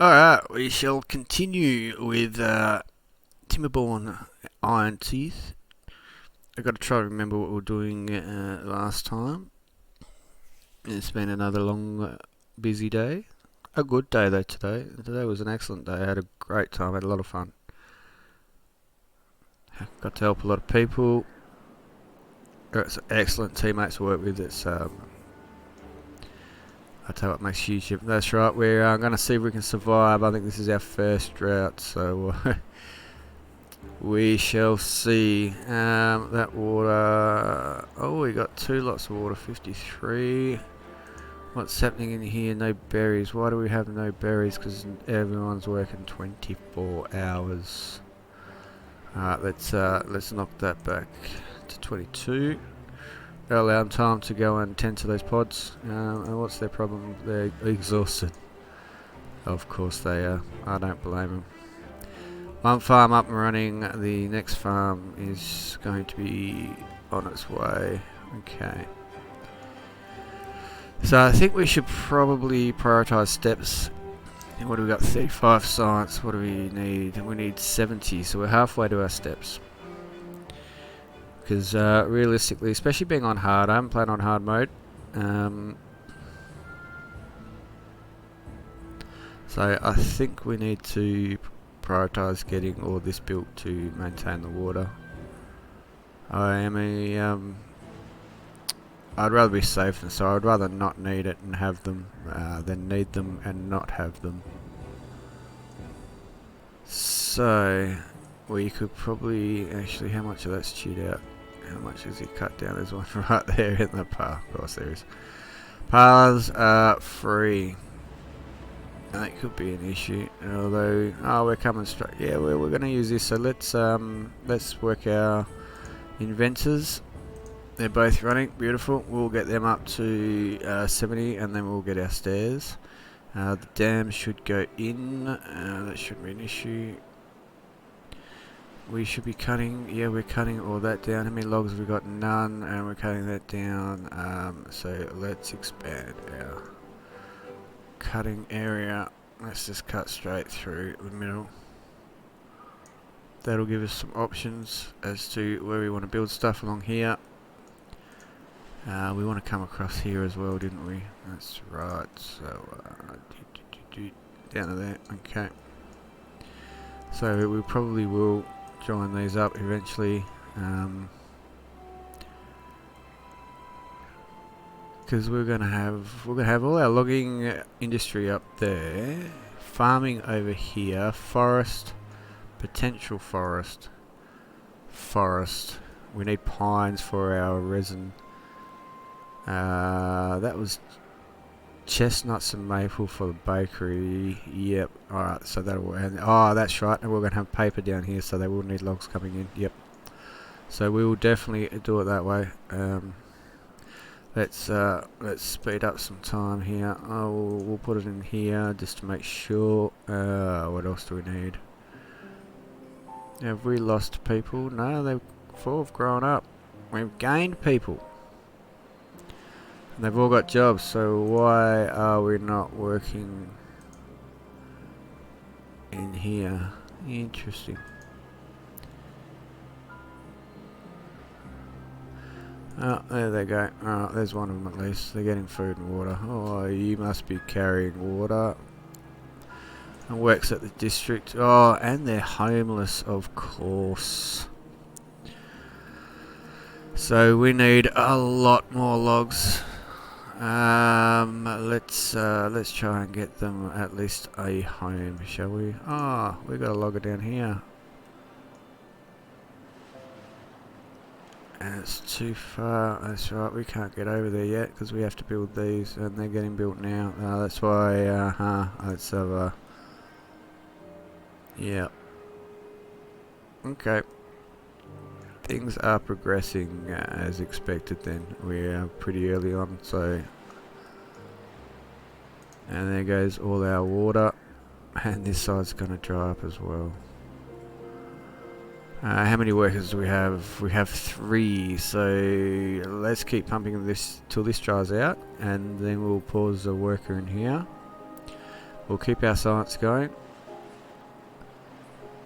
Alright, we shall continue with Timberborn Iron Teeth. I've got to try to remember what we were doing last time. It's been another long, busy day. A good day though today. Today was an excellent day. I had a great time, had a lot of fun. Got to help a lot of people. Got some excellent teammates to work with. I tell you what makes huge difference. That's right, we're going to see if we can survive. I think this is our first drought, so we shall see. That water... Oh, we got 2 lots of water, 53. What's happening in here? No berries. Why do we have no berries? Because everyone's working 24 hours. Alright, let's knock that back to 22. That'll allow them time to go and tend to those pods. And what's their problem? They're exhausted. Of course they are. I don't blame them. One farm up and running. The next farm is going to be on its way. Okay. So I think we should probably prioritise steps. And what do we got? 35 science. What do we need? We need 70. So we're halfway to our steps. Because realistically, especially being on hard, I haven't played on hard mode. So I think we need to prioritise getting all this built to maintain the water. I'd rather be safe than sorry. I'd rather not need it and have them than need them and not have them. So we could probably actually, how much of that's chewed out? How much is it cut down? There's one right there in the path. Of course there is. Paths are free. And that could be an issue. Although, we're coming straight. Yeah, we're going to use this. So let's work our inventors. They're both running. Beautiful. We'll get them up to 70, and then we'll get our stairs. The dam should go in. That shouldn't be an issue. We should be cutting, yeah, we're cutting all that down. How many logs have we got? None, and we're cutting that down. So let's expand our cutting area. Let's just cut straight through the middle. That'll give us some options as to where we want to build stuff along here. We want to come across here as well, didn't we? That's right. So down to there. Okay. So we probably will join these up eventually, because we're gonna have all our logging industry up there, farming over here, forest, potential forest. We need pines for our resin. That was chestnuts and maple for the bakery. Yep. Alright, so that'll work. Oh, that's right. And we're going to have paper down here, so they will need logs coming in. Yep. So we will definitely do it that way. Let's speed up some time here. We'll put it in here just to make sure. What else do we need? Have we lost people? No, they've all grown up. We've gained people. They've all got jobs, so why are we not working in here? Interesting. Oh, there they go. Alright, there's one of them at least. They're getting food and water. Oh, you must be carrying water. And works at the district. Oh, and they're homeless, of course. So we need a lot more logs. Let's try and get them at least a home, shall we? Ah, we got a logger down here. And it's too far. That's right, we can't get over there yet because we have to build these, and they're getting built now. That's why, let's have yeah. Okay. Things are progressing as expected then. We're pretty early on, so... And there goes all our water. And this side's going to dry up as well. How many workers do we have? We have 3, so let's keep pumping this till this dries out. And then we'll pause the worker in here. we'll keep our science going,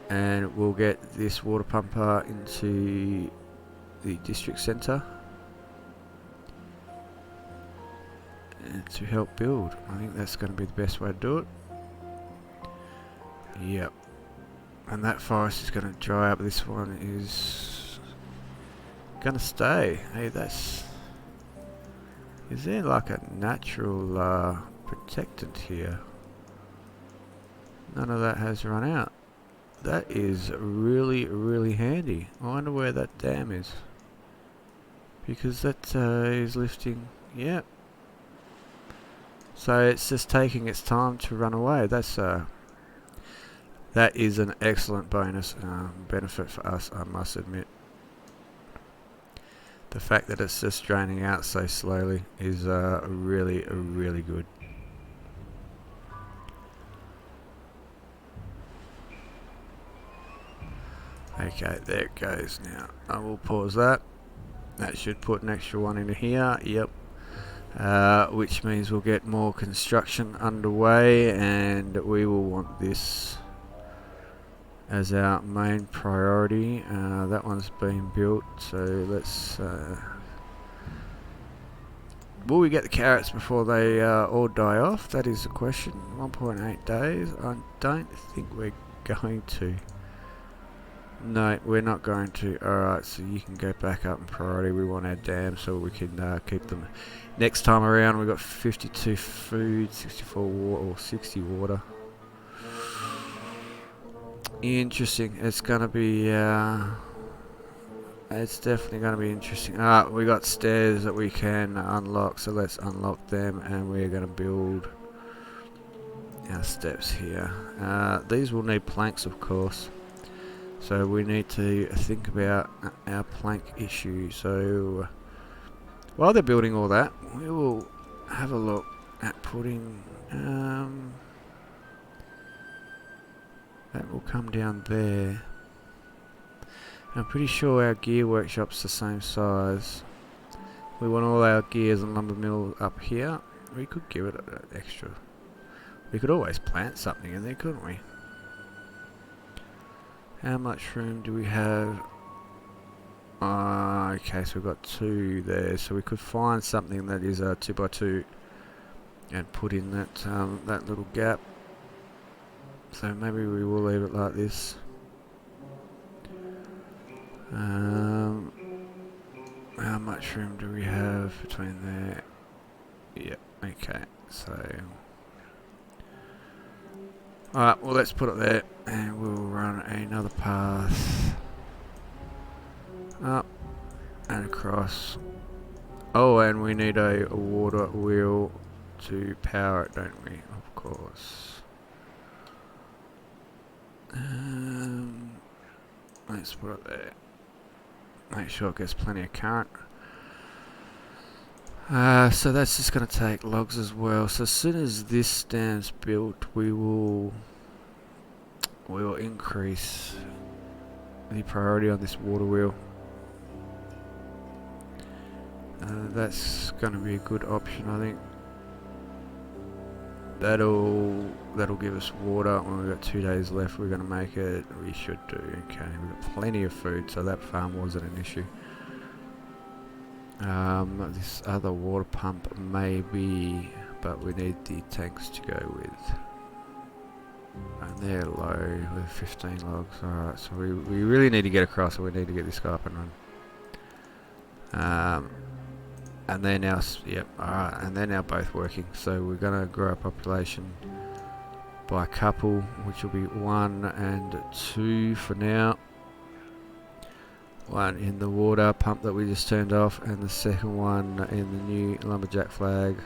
and we'll get this water pumper into the district centre and to help build. I think that's going to be the best way to do it. Yep. And that forest is going to dry up. This one is going to stay. Hey, that's... Is there like a natural protectant here? None of that has run out. That is really, really handy. I wonder where that dam is. Because that is lifting... Yep. So it's just taking its time to run away. That's... that is an excellent bonus benefit for us, I must admit. The fact that it's just draining out so slowly is really, really good. Okay, there it goes now. I will pause that. That should put an extra one into here. Yep. Which means we'll get more construction underway, and we will want this as our main priority. That one's been built, so let's will we get the carrots before they all die off? That is the question. 1.8 days. I don't think we're going to. No, we're not going to. Alright, so you can go back up in priority. We want our dam so we can keep them. Next time around we've got 52 food, 64 water, or 60 water. Interesting. It's gonna be it's definitely gonna be interesting. We got stairs that we can unlock, so let's unlock them, and we're gonna build our steps here. These will need planks, of course, so we need to think about our plank issue. So while they're building all that, we will have a look at putting that will come down there. I'm pretty sure our gear workshop's the same size. We want all our gears and lumber mill up here. We could give it an extra. We could always plant something in there, couldn't we? How much room do we have? Okay, so we've got 2 there. So we could find something that is a 2x2 and put in that that little gap. So maybe we will leave it like this. How much room do we have between there? Yeah, okay, so... Alright, well let's put it there, and we'll run another path up and across. Oh, and we need a water wheel to power it, don't we? Of course. Let's put it there. Make sure it gets plenty of current. So that's just going to take logs as well. So as soon as this dam's built, we will increase the priority on this water wheel. That's going to be a good option, I think. That'll give us water. When we've got 2 days left, we're going to make it. We should do. Okay, we've got plenty of food, so that farm wasn't an issue. This other water pump maybe, but we need the tanks to go with. And they're low with 15 logs. Alright, so we really need to get across, so we need to get this guy up and run. And they're now, yep, alright, and they're now both working. So we're going to grow our population by a couple, which will be 1 and 2 for now. One in the water pump that we just turned off, and the second one in the new lumberjack flag.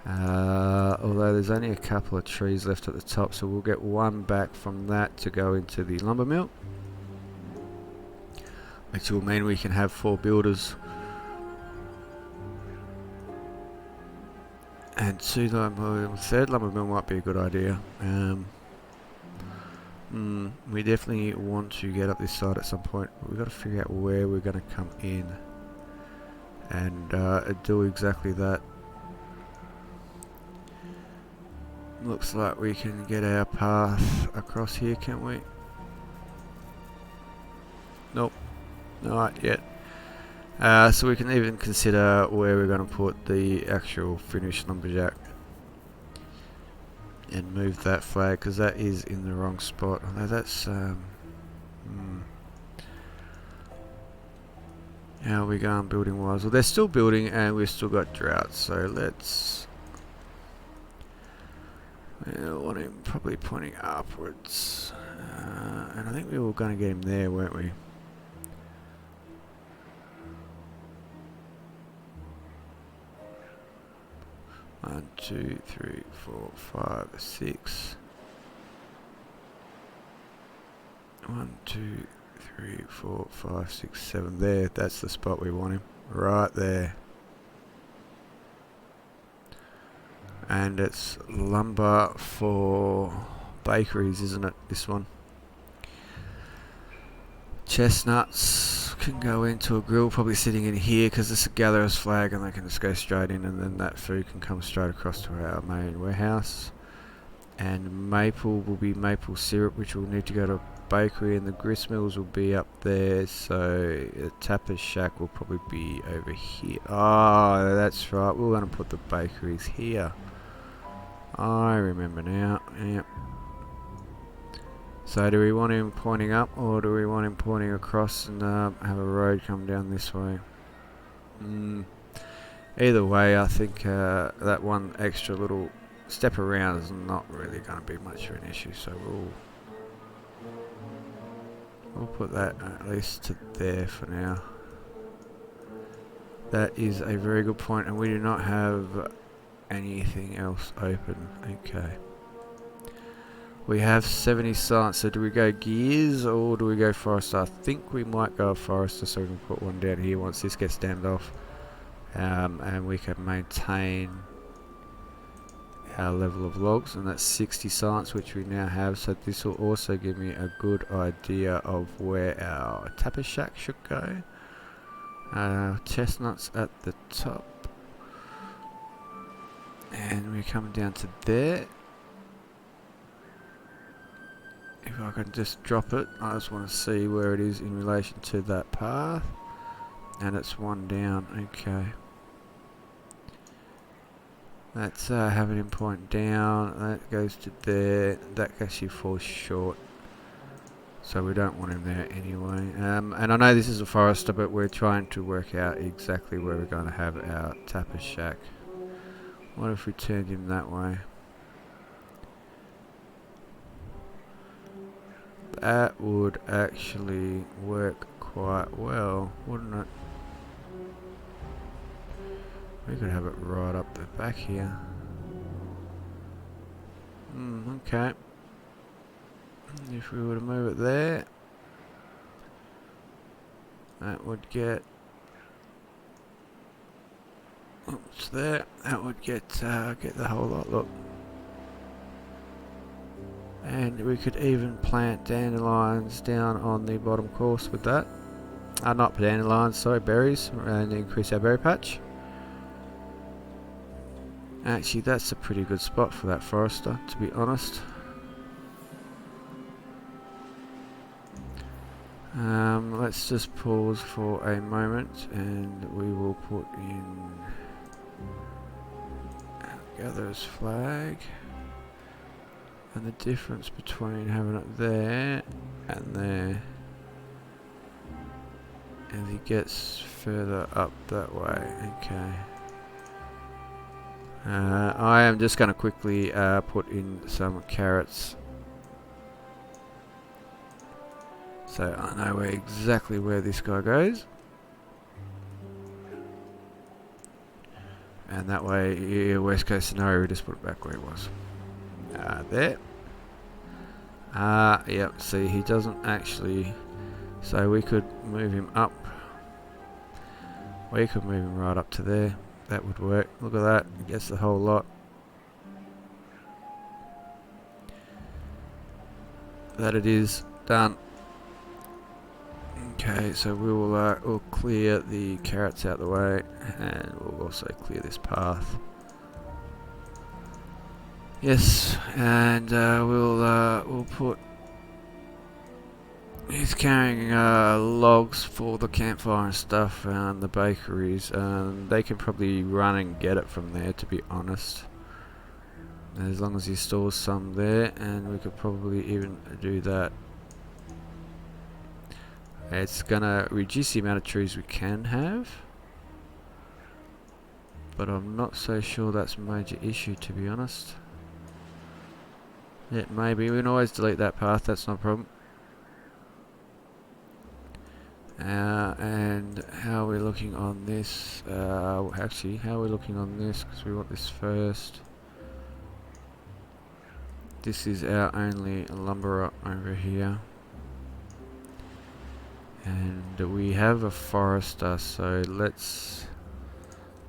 Although there's only a couple of trees left at the top, so we'll get 1 back from that to go into the lumber mill, which will mean we can have 4 builders. And 2 lumber, 3rd lumber mill might be a good idea. We definitely want to get up this side at some point. We've got to figure out where we're going to come in and do exactly that. Looks like we can get our path across here, can't we? Nope, not yet. So we can even consider where we're going to put the actual finished lumberjack and move that flag, because that is in the wrong spot. Although that's how are we going building wise? Well, they're still building and we've still got drought, so let's want him probably pointing upwards, and I think we were going to get him there, weren't we? One, two, three, 4, 5, 6. 1, 2, 3, 4, 5, 6, 7. There, that's the spot we want him. Right there. And it's lumber for bakeries, isn't it? This one. Chestnuts can go into a grill, probably sitting in here because it's a gatherer's flag and they can just go straight in, and then that food can come straight across to our main warehouse. And maple will be maple syrup, which will need to go to a bakery, and the grist mills will be up there, so the tapper's shack will probably be over here. Oh, that's right, we're going to put the bakeries here. I remember now. Yep. So do we want him pointing up, or do we want him pointing across and have a road come down this way? Either way, I think that one extra little step around is not really going to be much of an issue, so we'll put that at least to there for now. That is a very good point, and we do not have anything else open. Okay. We have 70 silence, so do we go gears or do we go forester? I think we might go forester, so we can put one down here once this gets dammed off. And we can maintain our level of logs, and that's 60 silence, which we now have, so this will also give me a good idea of where our tapper shack should go. Chestnuts at the top, and we're coming down to there. If I can just drop it, I just want to see where it is in relation to that path, and it's one down. Okay, let's have it in point down. That goes to there. That actually falls short, so we don't want him there anyway. And I know this is a forester, but we're trying to work out exactly where we're going to have our tapper shack. What if we turned him that way? That would actually work quite well, wouldn't it? We could have it right up the back here. Okay. If we were to move it there, that would get... Oops, there. That would get the whole lot, look. And we could even plant dandelions down on the bottom course with that. Not dandelions, sorry, berries, and increase our berry patch. Actually, that's a pretty good spot for that forester, to be honest. Let's just pause for a moment and we will put in our gatherer's flag. And the difference between having it there and there, as he gets further up that way. Okay. I am just going to quickly put in some carrots, so I know exactly where this guy goes. And that way, yeah, worst case scenario, we just put it back where it was. There. Yep, see, he doesn't actually, so we could move him up. We could move him right up to there. That would work. Look at that, it gets the whole lot. That it is done. Okay, so we will we'll clear the carrots out the way, and we'll also clear this path. Yes, and we'll put. He's carrying logs for the campfire and stuff, and the bakeries. They can probably run and get it from there, to be honest. As long as he stores some there, and we could probably even do that. It's gonna reduce the amount of trees we can have, but I'm not so sure that's a major issue, to be honest. It may be. We can always delete that path, that's no problem. And how are we looking on this? Actually, how are we looking on this? Because we want this first. This is our only lumberer over here. And we have a forester, so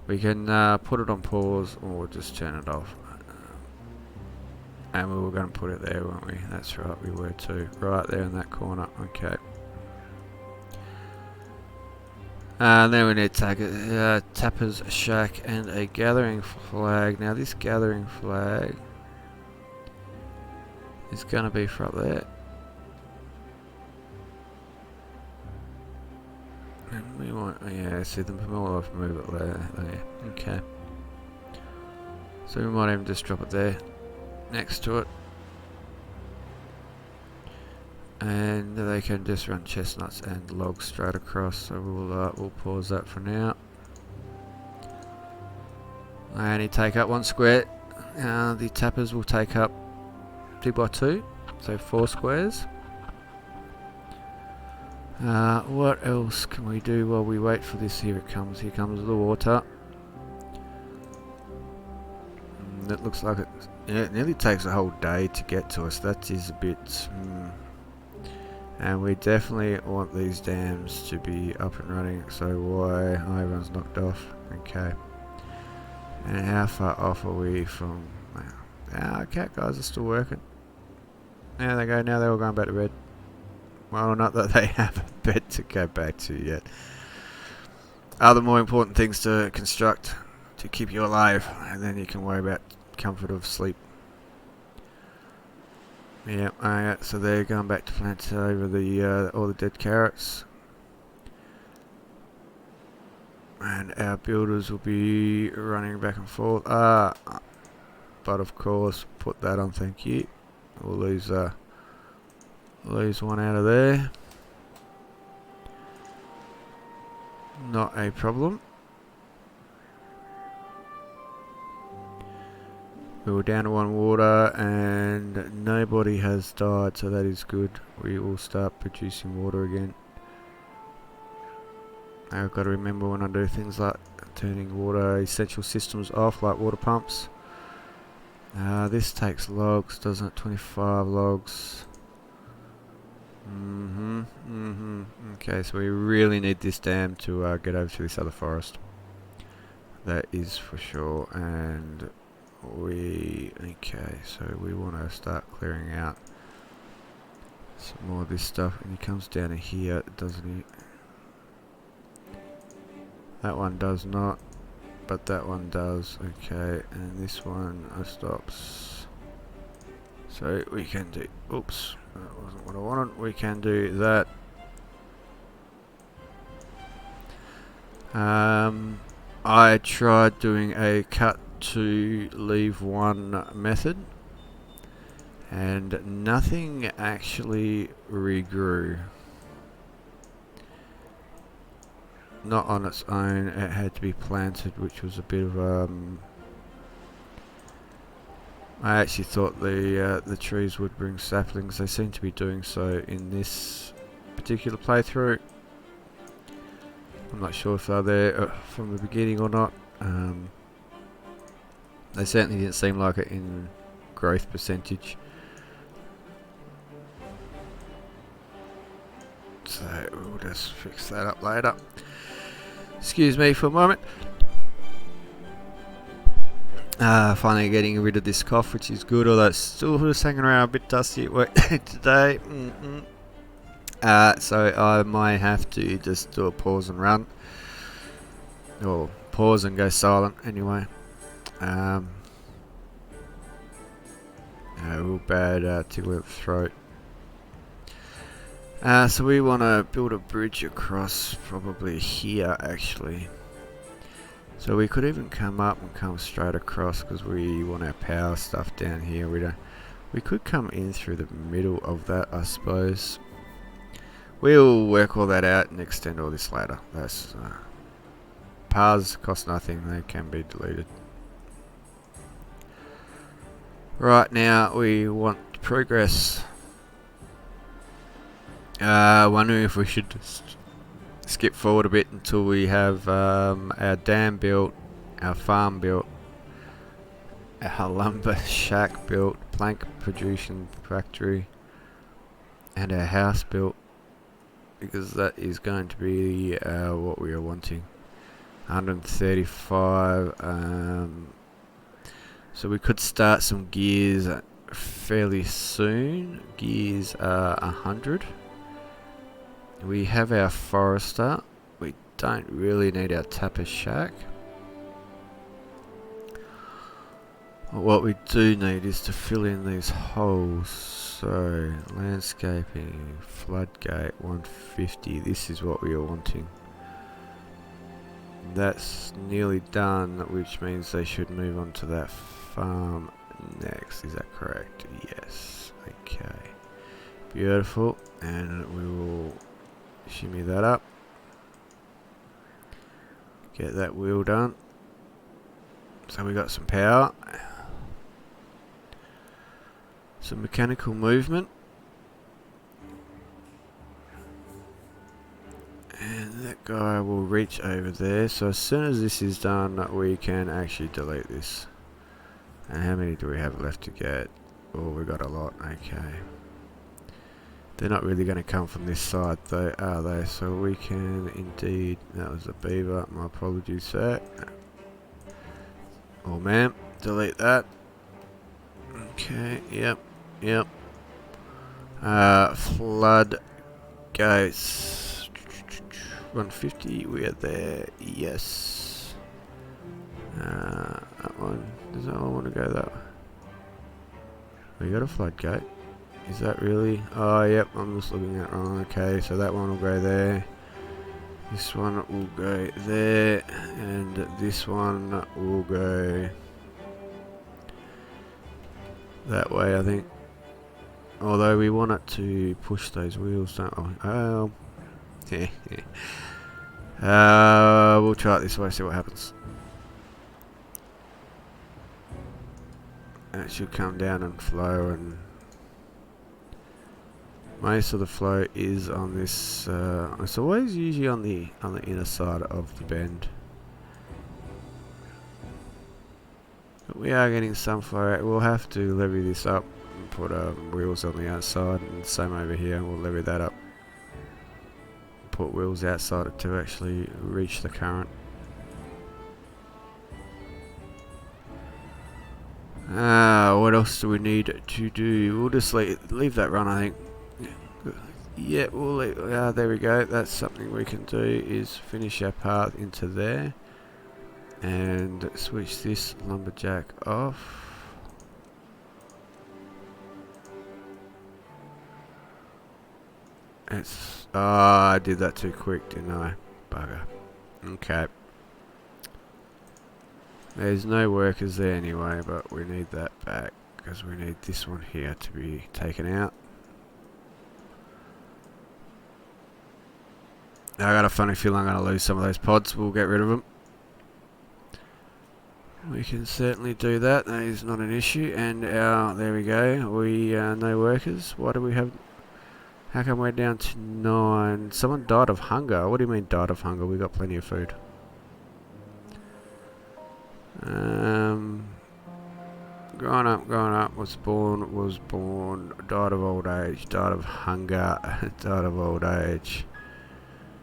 we can put it on pause or just turn it off. And we were going to put it there, weren't we? That's right, we were too. Right there in that corner, okay. And then we need to take a tapper's shack and a gathering flag. Now this gathering flag is going to be for up there. And we want, yeah, see the more I've moved it there, okay. So we might even just drop it there, next to it. And they can just run chestnuts and logs straight across, so we'll pause that for now. I only take up 1 square. The tappers will take up 2 by 2, so 4 squares. What else can we do while we wait for this? Here it comes. Here comes the water. It looks like it nearly takes a whole day to get to us. That is a bit. And we definitely want these dams to be up and running. So why everyone's knocked off? Okay. And how far off are we from? Our cat guys are still working. There they go. Now they're all going back to bed. Well, not that they have a bed to go back to yet. Other more important things to construct to keep you alive, and then you can worry about comfort of sleep. Yeah, so they're going back to plant over the all the dead carrots, and our builders will be running back and forth. But of course, put that on. Thank you. We'll lose one out of there. Not a problem. We were down to 1 water and nobody has died, so that is good. We will start producing water again. I've got to remember when I do things like turning water essential systems off, like water pumps. This takes logs, doesn't it? 25 logs. Okay, so we really need this dam to get over to this other forest. That is for sure. And okay, so we want to start clearing out some more of this stuff. And he comes down to here, doesn't he? That one does not, but that one does. Okay, and this one stops. So we can do, oops, that wasn't what I wanted. We can do that. I tried doing a cut to leave one method and nothing actually regrew. Not on its own, it had to be planted, which was a bit of I actually thought the trees would bring saplings. They seem to be doing so in this particular playthrough. I'm not sure if they're there from the beginning or not. They certainly didn't seem like it in growth percentage. So we'll just fix that up later. Excuse me for a moment. Finally getting rid of this cough, which is good, although it's still just hanging around a bit dusty at work today. So I might have to just do a pause and run. Or pause and go silent anyway. Real bad tickle at the throat. So we want to build a bridge across probably here actually. So we could even come up and come straight across because we want our power stuff down here. We could come in through the middle of that, I suppose. We'll work all that out and extend all this later. That's paths cost nothing, they can be deleted. Right now we want progress. Wondering if we should just skip forward a bit until we have our dam built, our farm built, our lumber shack built, plank producing factory, and our house built, because that is going to be what we are wanting. 135. So we could start some gears fairly soon. Gears 100. We have our forester. We don't really need our tapper shack. What we do need is to fill in these holes. So landscaping, floodgate 150. This is what we are wanting. That's nearly done, which means they should move on to that farm next. Is that correct? Yes. Okay. Beautiful. And we will shimmy that up. Get that wheel done. So we got some power. Some mechanical movement. And that guy will reach over there. So as soon as this is done, we can actually delete this. And how many do we have left to get? Oh, we got a lot. Okay. They're not really going to come from this side though, are they? So we can indeed... That was a beaver. My apologies for that. Oh man, delete that. Okay, yep. Flood gates 150, we are there, yes. That one, does that one want to go that way? We got a floodgate. Is that really? Oh, yep, I'm just looking at it wrong. Okay, so that one will go there. This one will go there. And this one will go that way, I think. Although we want it to push those wheels, don't we? Oh. We'll try it this way, see what happens. And it should come down and flow, and most of the flow is on this. It's always usually on the inner side of the bend. But we are getting some flow out. We'll have to levy this up and put wheels on the outside, and same over here. We'll levy that up. Put wheels outside it to actually reach the current. What else do we need to do? We'll just leave that run, I think. Yeah, we'll leave. There we go. That's something we can do, is finish our path into there and switch this lumberjack off. It's I did that too quick, didn't I? Bugger. Okay. There's no workers there anyway, but we need that back because we need this one here to be taken out. I got a funny feeling I'm going to lose some of those pods. We'll get rid of them. We can certainly do that. That is not an issue. And there we go. We no workers. Why do we have? How come we're down to 9? Someone died of hunger. What do you mean died of hunger? We got plenty of food. Growing up, was born, died of old age, died of hunger, died of old age.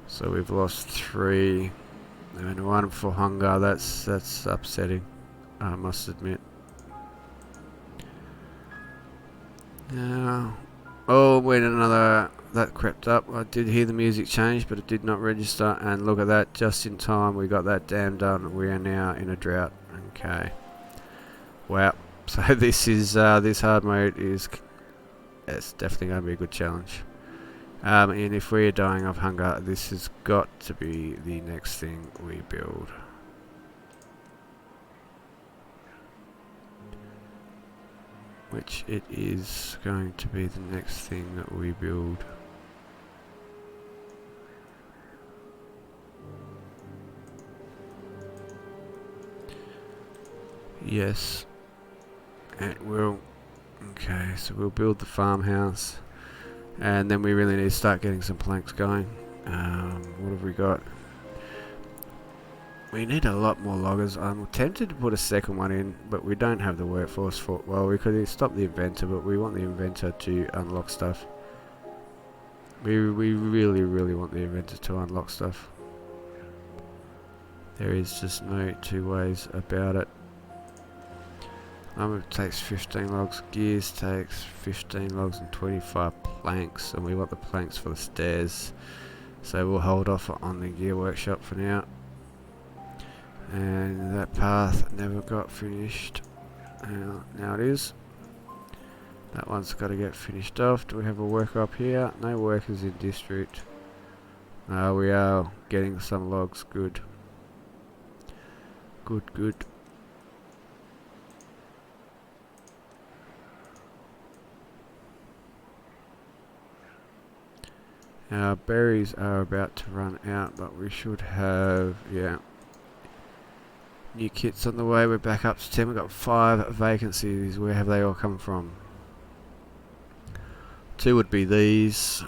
So we've lost 3, and 1 for hunger. That's upsetting, I must admit. Oh, wait, another, that crept up. I did hear the music change, but it did not register, and look at that, just in time we got that dam done. We are now in a drought. Okay. Wow. So this is this hard mode is it's definitely going to be a good challenge. And if we're dying of hunger, this has got to be the next thing we build. Which it is going to be the next thing that we build. Yes, it will. Okay, so we'll build the farmhouse, and then we really need to start getting some planks going. What have we got? We need a lot more loggers. I'm tempted to put a second one in, but we don't have the workforce for. Well, we could stop the inventor, but we want the inventor to unlock stuff. We really want the inventor to unlock stuff. There is just no two ways about it. It takes 15 logs, gears takes 15 logs and 25 planks, and we want the planks for the stairs, so we'll hold off on the gear workshop for now. And that path never got finished. Now it is. That one's got to get finished off. Do we have a worker up here? No workers in district. We are getting some logs. Good. Good. Our berries are about to run out, but we should have, yeah, new kits on the way. We're back up to 10. We've got 5 vacancies. Where have they all come from? 2 would be these.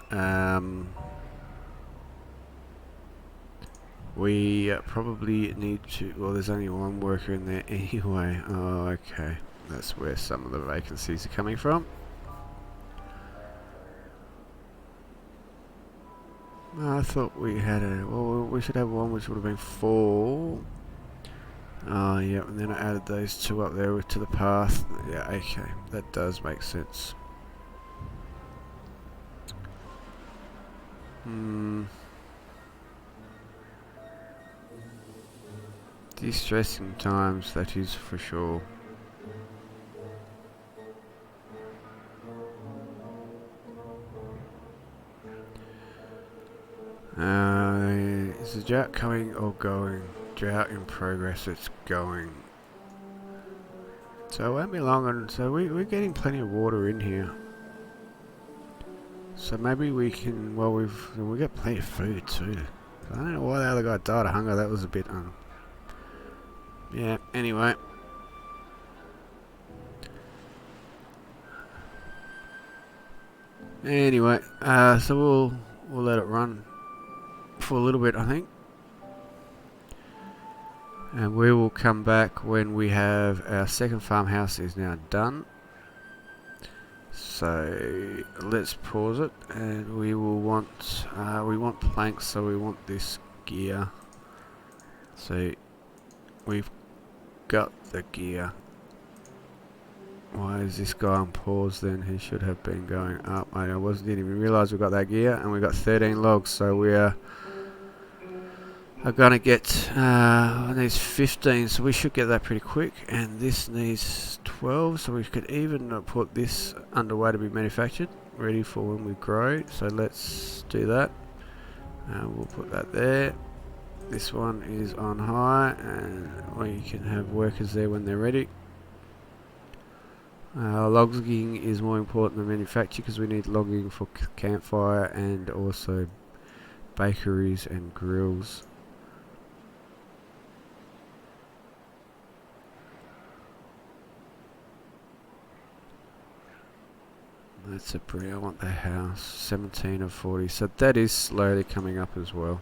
We probably need to, well, there's only 1 worker in there anyway. Oh, okay. That's where some of the vacancies are coming from. I thought we had well, we should have 1 which would have been 4. Oh, yeah, and then I added those 2 up there to the path. Yeah, okay, that does make sense. Distressing times, that is for sure. Is the drought coming or going? Drought in progress, it's going. So it won't be long, and so we're getting plenty of water in here. So maybe we can, well, we got plenty of food too. I don't know why the other guy died of hunger. That was a bit yeah, anyway. Anyway, so we'll let it run for a little bit, I think. And we will come back when we have our second farmhouse is now done. So let's pause it, and we will want we want planks, so we want this gear. So we've got the gear. Why is this guy on pause then? He should have been going up. I didn't even realise we got that gear, and we got 13 logs, so we are gonna get needs 15, so we should get that pretty quick. And this needs 12, so we could even put this underway to be manufactured, ready for when we grow. So let's do that. We'll put that there. This one is on high, and we can have workers there when they're ready. Logging is more important than manufacture, because we need logging for campfire and also bakeries and grills. That's a brie. I want the house. 17 of 40. So that is slowly coming up as well.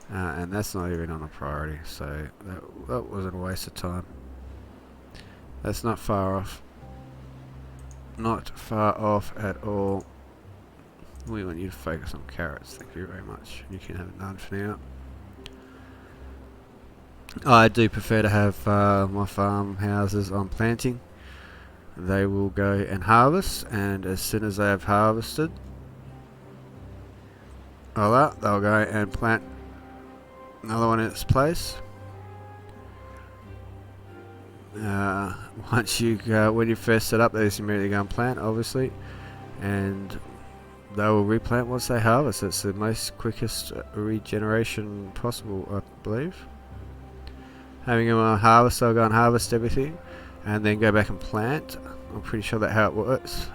And that's not even on a priority. So that wasn't a waste of time. That's not far off. Not far off at all. We want you to focus on carrots. Thank you very much. You can have none for now. I do prefer to have my farmhouses on planting. They will go and harvest, and as soon as they have harvested all that, they'll go and plant another one in its place. Once you when you first set up, they just immediately go and plant, obviously, and they will replant once they harvest. It's the most quickest regeneration possible, I believe. Having them on harvest, they'll go and harvest everything, and then go back and plant. I'm pretty sure that's how it works.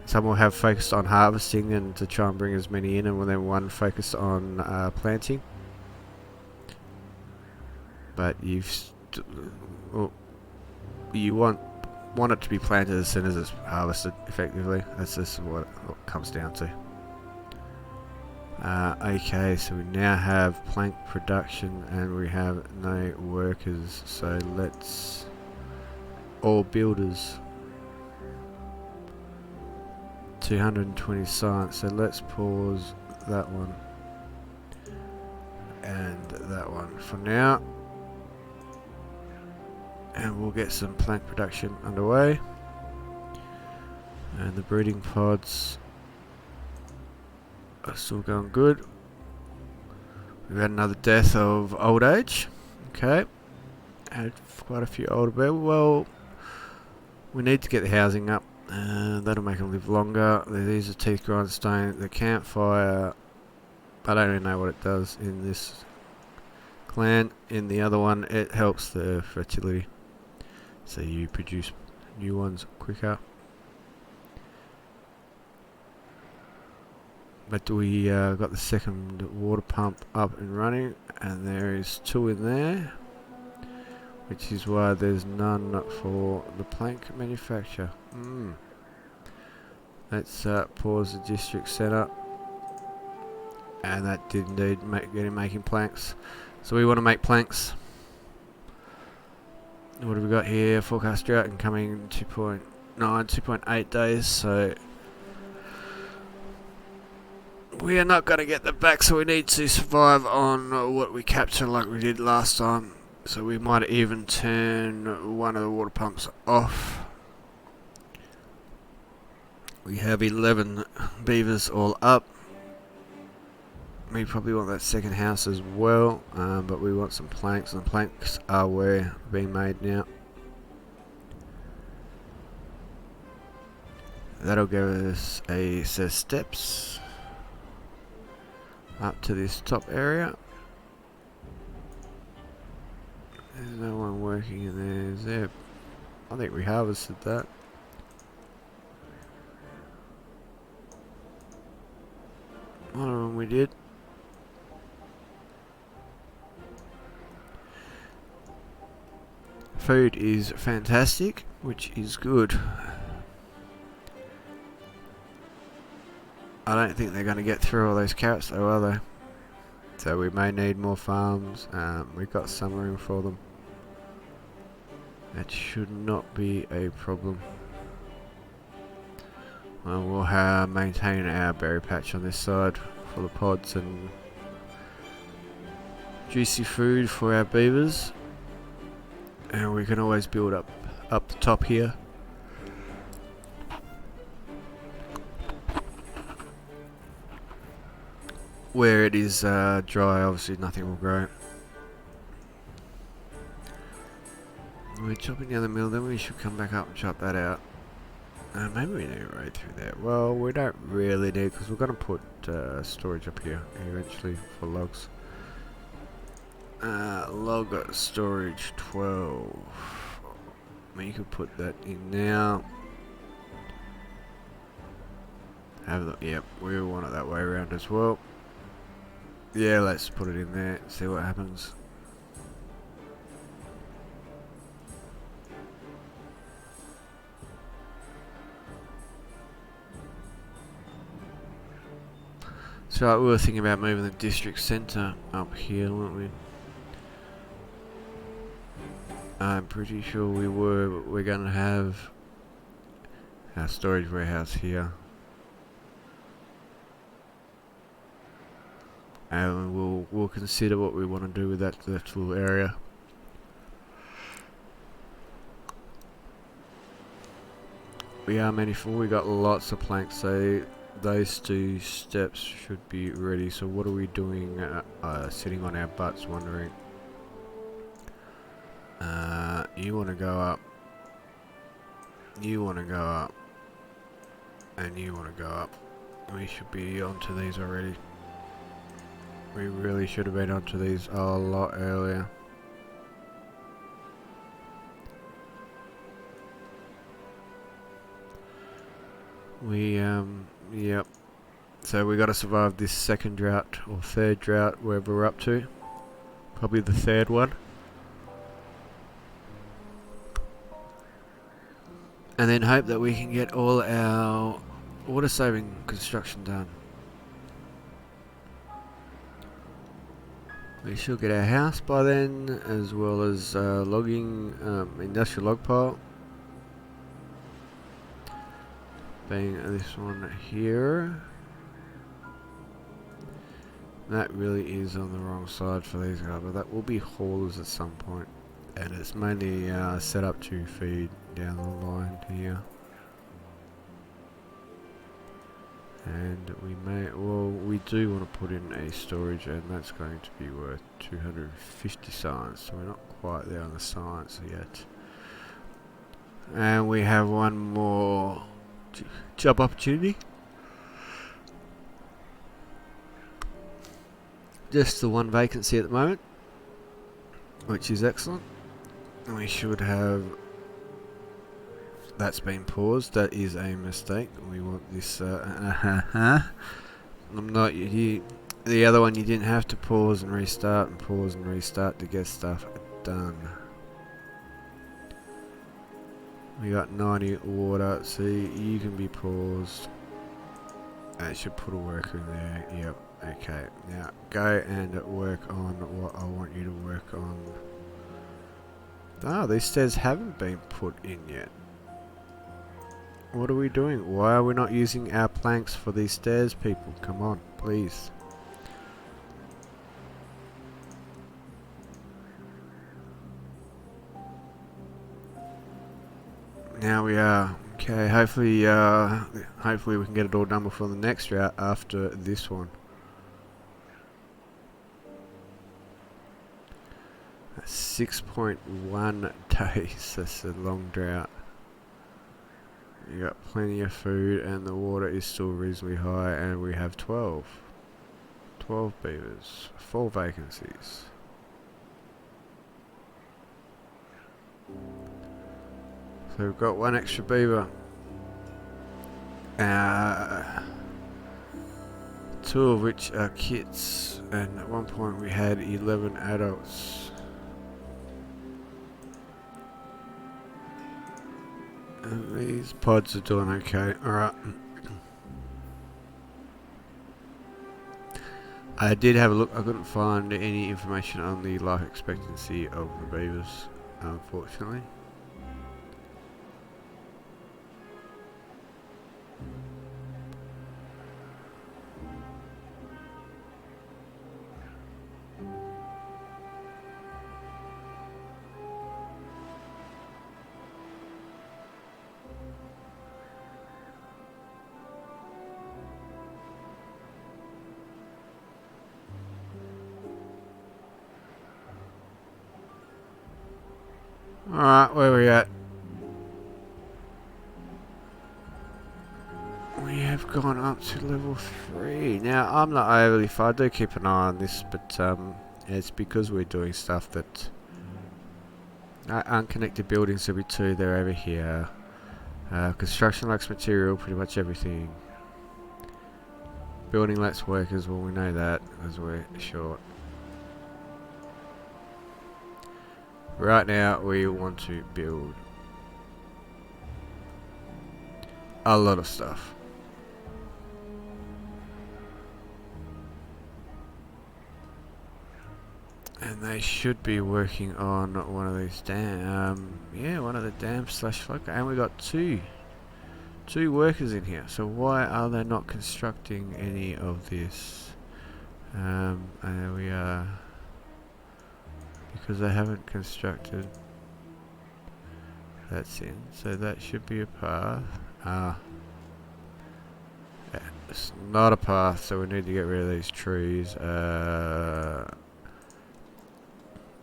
Some will have focused on harvesting and to try and bring as many in, and then one focused on planting. But you want it to be planted as soon as it's harvested, effectively. That's just what it comes down to. Okay, so we now have plank production and we have no workers, so let's all builders. 220 science, so let's pause that one and that one for now, and we'll get some plank production underway. And the breeding pods are still going good. We've had another death of old age. Okay, had quite a few older people. Well, we need to get the housing up. That'll make them live longer. These are teeth grindstone. The campfire, I don't really know what it does in this clan. In the other one, it helps the fertility, so you produce new ones quicker. But we got the second water pump up and running, and there is 2 in there, which is why there's none for the plank manufacture. Let's pause the district centre, and that did indeed get him making planks. So we want to make planks. What have we got here? Forecast drought incoming 2.9, 2.8 days, so we are not going to get that back, so we need to survive on what we capture like we did last time. So we might even turn one of the water pumps off. We have 11 beavers all up. We probably want that second house as well, but we want some planks, and the planks are where being made now. That'll give us a set of steps up to this top area. There's no one working in there, is there? I think we harvested that. One of them we did. Food is fantastic, which is good. I don't think they're going to get through all those carrots though, are they? So we may need more farms. We've got some room for them. That should not be a problem. Well, we'll maintain our berry patch on this side for the pods and juicy food for our beavers. And we can always build up the top here. Where it is dry, obviously nothing will grow. We're chopping down the mill, then we should come back up and chop that out. Maybe we need it right through there. Well, we don't really need, because we're going to put storage up here eventually for logs. Log storage 12. I mean, you could put that in now. Yep, we want it that way around as well. Yeah, let's put it in there, see what happens. So we were thinking about moving the district centre up here, weren't we? I'm pretty sure we were, but we're going to have our storage warehouse here. And we'll consider what we want to do with that little area. We are full. We got lots of planks, so those 2 steps should be ready. So what are we doing? Sitting on our butts, wondering. You want to go up. You want to go up. And you want to go up. We should be onto these already. We really should have been onto these a lot earlier. Yep. So we got to survive this second drought or third drought, wherever we're up to. Probably the third one. And then hope that we can get all our water saving construction done. We should get our house by then, as well as logging, industrial log pile. Being this one here. That really is on the wrong side for these guys, but that will be haulers at some point. And it's mainly set up to feed down the line here. And we do want to put in a storage, and that's going to be worth 250 science, so we're not quite there on the science yet. And we have one more job opportunity. Just the one vacancy at the moment, which is excellent. And we should have... That's been paused. That is a mistake. We want this... I'm not... the other one you didn't have to pause and restart to get stuff done. We got 90 water. See, you can be paused. I should put a worker in there. Yep. Okay. Now go and work on what I want you to work on. Ah, these stairs haven't been put in yet. What are we doing? Why are we not using our planks for these stairs, people? Come on, please. Now we are. Okay, hopefully we can get it all done before the next route after this one. 6.1 days, that's a long drought. You got plenty of food and the water is still reasonably high, and we have 12 beavers, 4 vacancies. So we've got 1 extra beaver. 2 of which are kits, and at one point we had 11 adults. And these pods are doing okay. Alright. I did have a look. I couldn't find any information on the life expectancy of the beavers, unfortunately. Alright, where are we at? We have gone up to level 3. Now, I'm not overly far. I do keep an eye on this, but it's because we're doing stuff that... unconnected buildings every 2, they're over here. Construction lacks material, pretty much everything. Building lacks workers, well we know that, as we're short. Right now, we want to build a lot of stuff. And they should be working on one of these one of the dams slash flood. And we got two workers in here. So why are they not constructing any of this? And we are... because they haven't constructed. That's in. So that should be a path. It's not a path, so we need to get rid of these trees.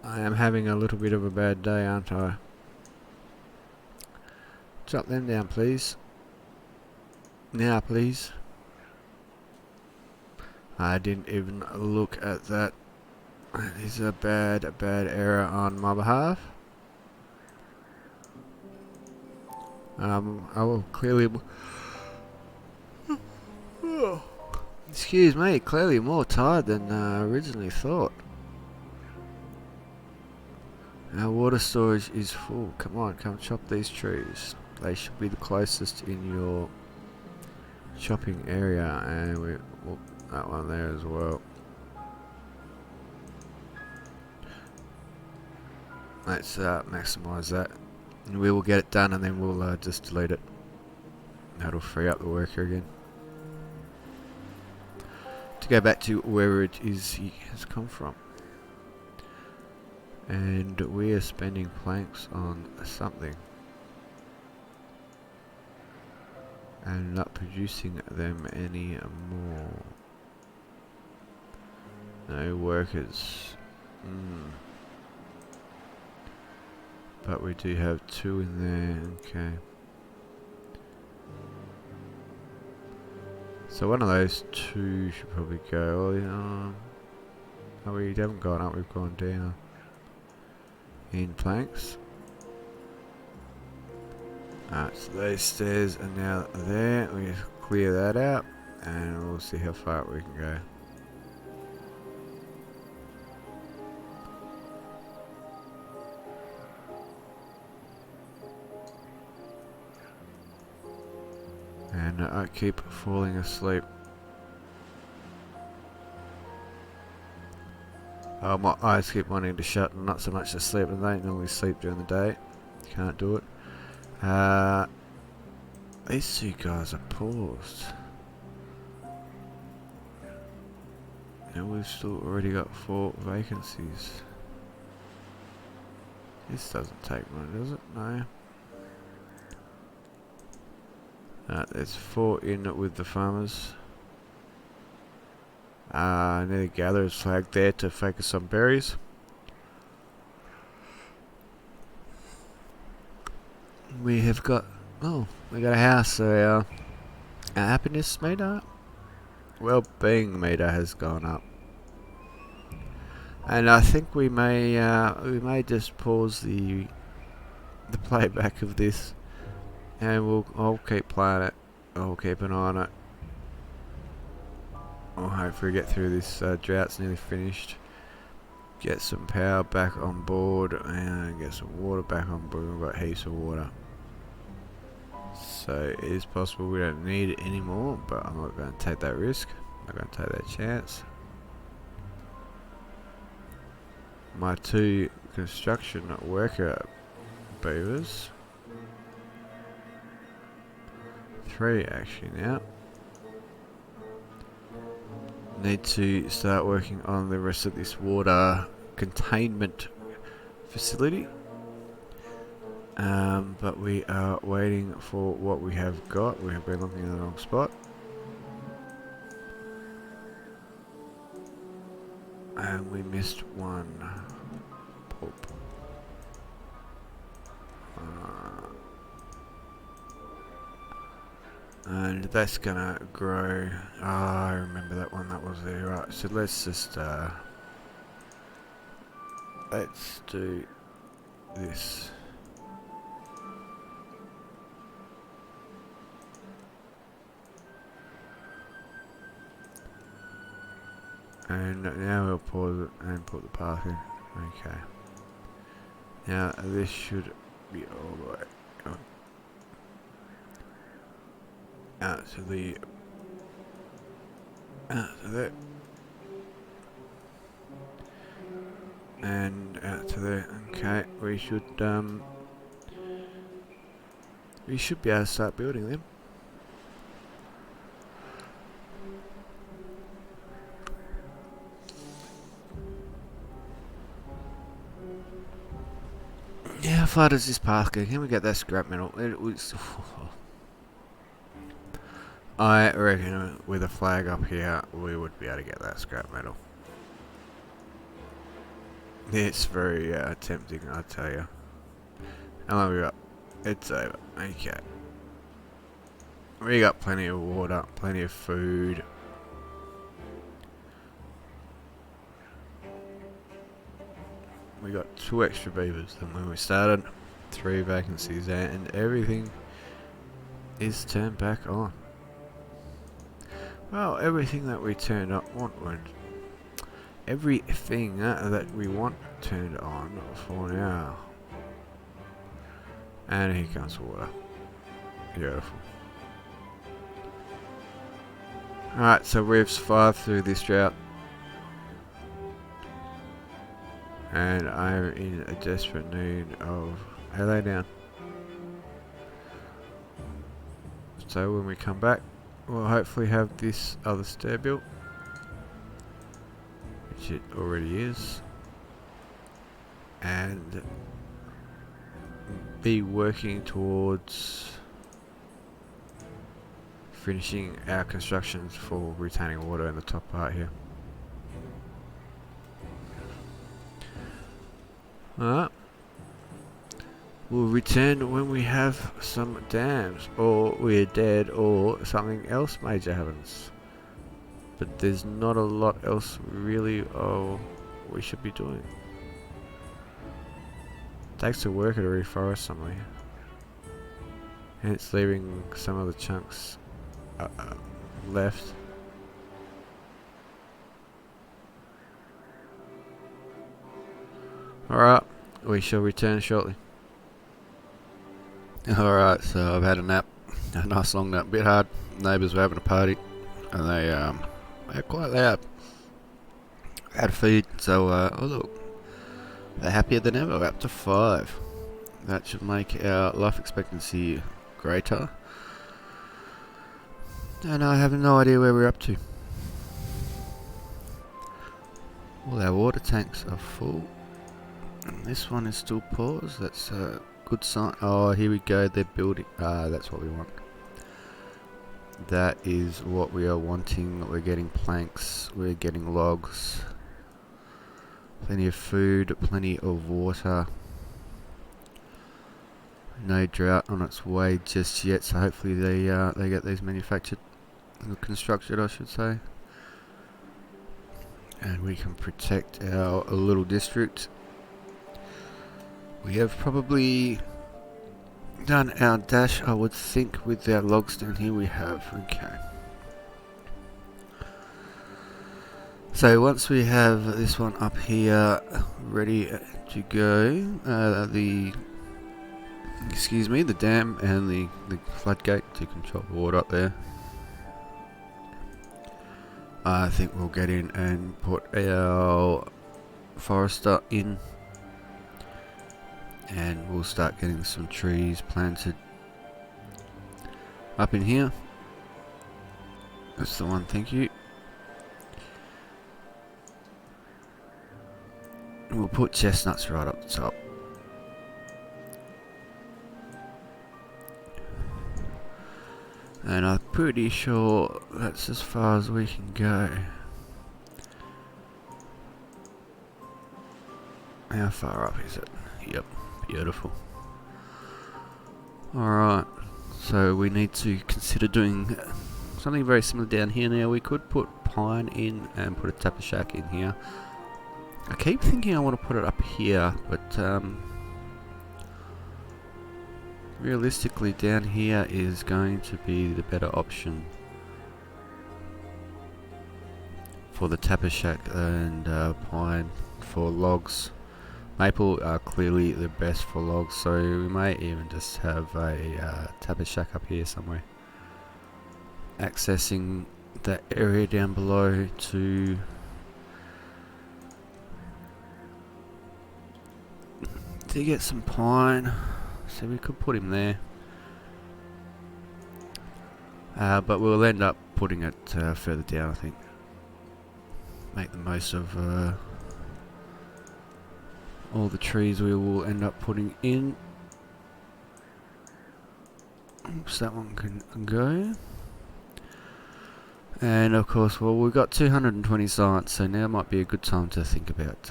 I am having a little bit of a bad day, aren't I? Drop them down, please. Now, please. I didn't even look at that. That is a bad error on my behalf. I will clearly... Excuse me, clearly more tired than originally thought. Our water storage is full. Come on, come chop these trees. They should be the closest in your chopping area, and we will that one there as well. Let's maximize that, and we will get it done, and then we'll just delete it. That'll free up the worker again to go back to where it is he has come from. And we are spending planks on something and not producing them anymore. No workers. But we do have 2 in there. Okay. So one of those 2 should probably go. Oh, we haven't gone up, we've gone down. In planks. Alright, so those stairs are now there. We just clear that out and we'll see how far we can go. And I keep falling asleep. Oh, my eyes keep wanting to shut, and not so much to sleep, and they normally sleep during the day. Can't do it. These 2 guys are paused. And we've still already got 4 vacancies. This doesn't take one, does it? No. There's 4 in with the farmers. Near the gatherer's flag there to focus on berries. We have got... Oh, we got a house, so our happiness meter, well-being meter has gone up. And I think we may just pause the playback of this, and I'll keep playing it. I'll keep an eye on it. I'll hopefully get through this. Drought's nearly finished. Get some power back on board and get some water back on board. We've got heaps of water. So it is possible we don't need it anymore, but I'm not going to take that risk. I'm not going to take that chance. My 2 construction worker beavers. 3 actually now. Need to start working on the rest of this water containment facility. But we are waiting for what we have got. We have been looking in the wrong spot. And we missed one. Pulp. And that's gonna grow. Oh, I remember that one that was there. Right, so let's just let's do this. And now we'll pause it and put the path in. Okay. Now this should be all the way out to the out to there and out to there. Okay, we should be able to start building them. Yeah, how far does this path go? Can we get that scrap metal? It was. I reckon with a flag up here, we would be able to get that scrap metal. It's very tempting, I tell you. How long we got? It's over. Okay. We got plenty of water, plenty of food. We got 2 extra beavers than when we started. 3 vacancies and everything is turned back on. Well, everything that we turned on, everything that we want turned on for now. And here comes water. Beautiful. Alright, so we've survived through this drought. And I'm in a desperate need of hay lay down. So when we come back, we'll hopefully have this other stair built, which it already is, and be working towards finishing our constructions for retaining water in the top part here. Alright. We'll return when we have some dams, or we're dead, or something else major happens. But there's not a lot else really we should be doing. It takes a worker to reforest somewhere. And it's leaving some of the chunks left. Alright, we shall return shortly. Alright, so I've had a nap, a nice long nap, a bit hard. Neighbours were having a party, and they're quite loud. Had a feed, so oh look, they're happier than ever, up to 5. That should make our life expectancy greater. And I have no idea where we're up to. All our water tanks are full. And this one is still paused, that's a good sign. Oh, here we go, they're building. That's what we want. That is what we are wanting. We're getting planks, we're getting logs. Plenty of food, plenty of water. No drought on its way just yet, so hopefully they get these manufactured, or constructed I should say. And we can protect our little district. We have probably done our dash, I would think, with our logs down here. We have, okay. So once we have this one up here ready to go, the dam and the floodgate to control the water up there, I think we'll get in and put our forester in. And we'll start getting some trees planted up in here. That's the one, thank you. And we'll put chestnuts right up the top. And I'm pretty sure that's as far as we can go. How far up is it? Yep. Beautiful. Alright, so we need to consider doing something very similar down here now. We could put pine in and put a tapper shack in here. I keep thinking I want to put it up here, but realistically down here is going to be the better option for the tapper shack and pine for logs. Maple are clearly the best for logs, so we may even just have a tapper shack up here somewhere, accessing that area down below to get some pine. So we could put him there, but we'll end up putting it further down, I think. Make the most of all the trees we will end up putting in. Oops, that one can go. And of course, well, we've got 220 science, so now might be a good time to think about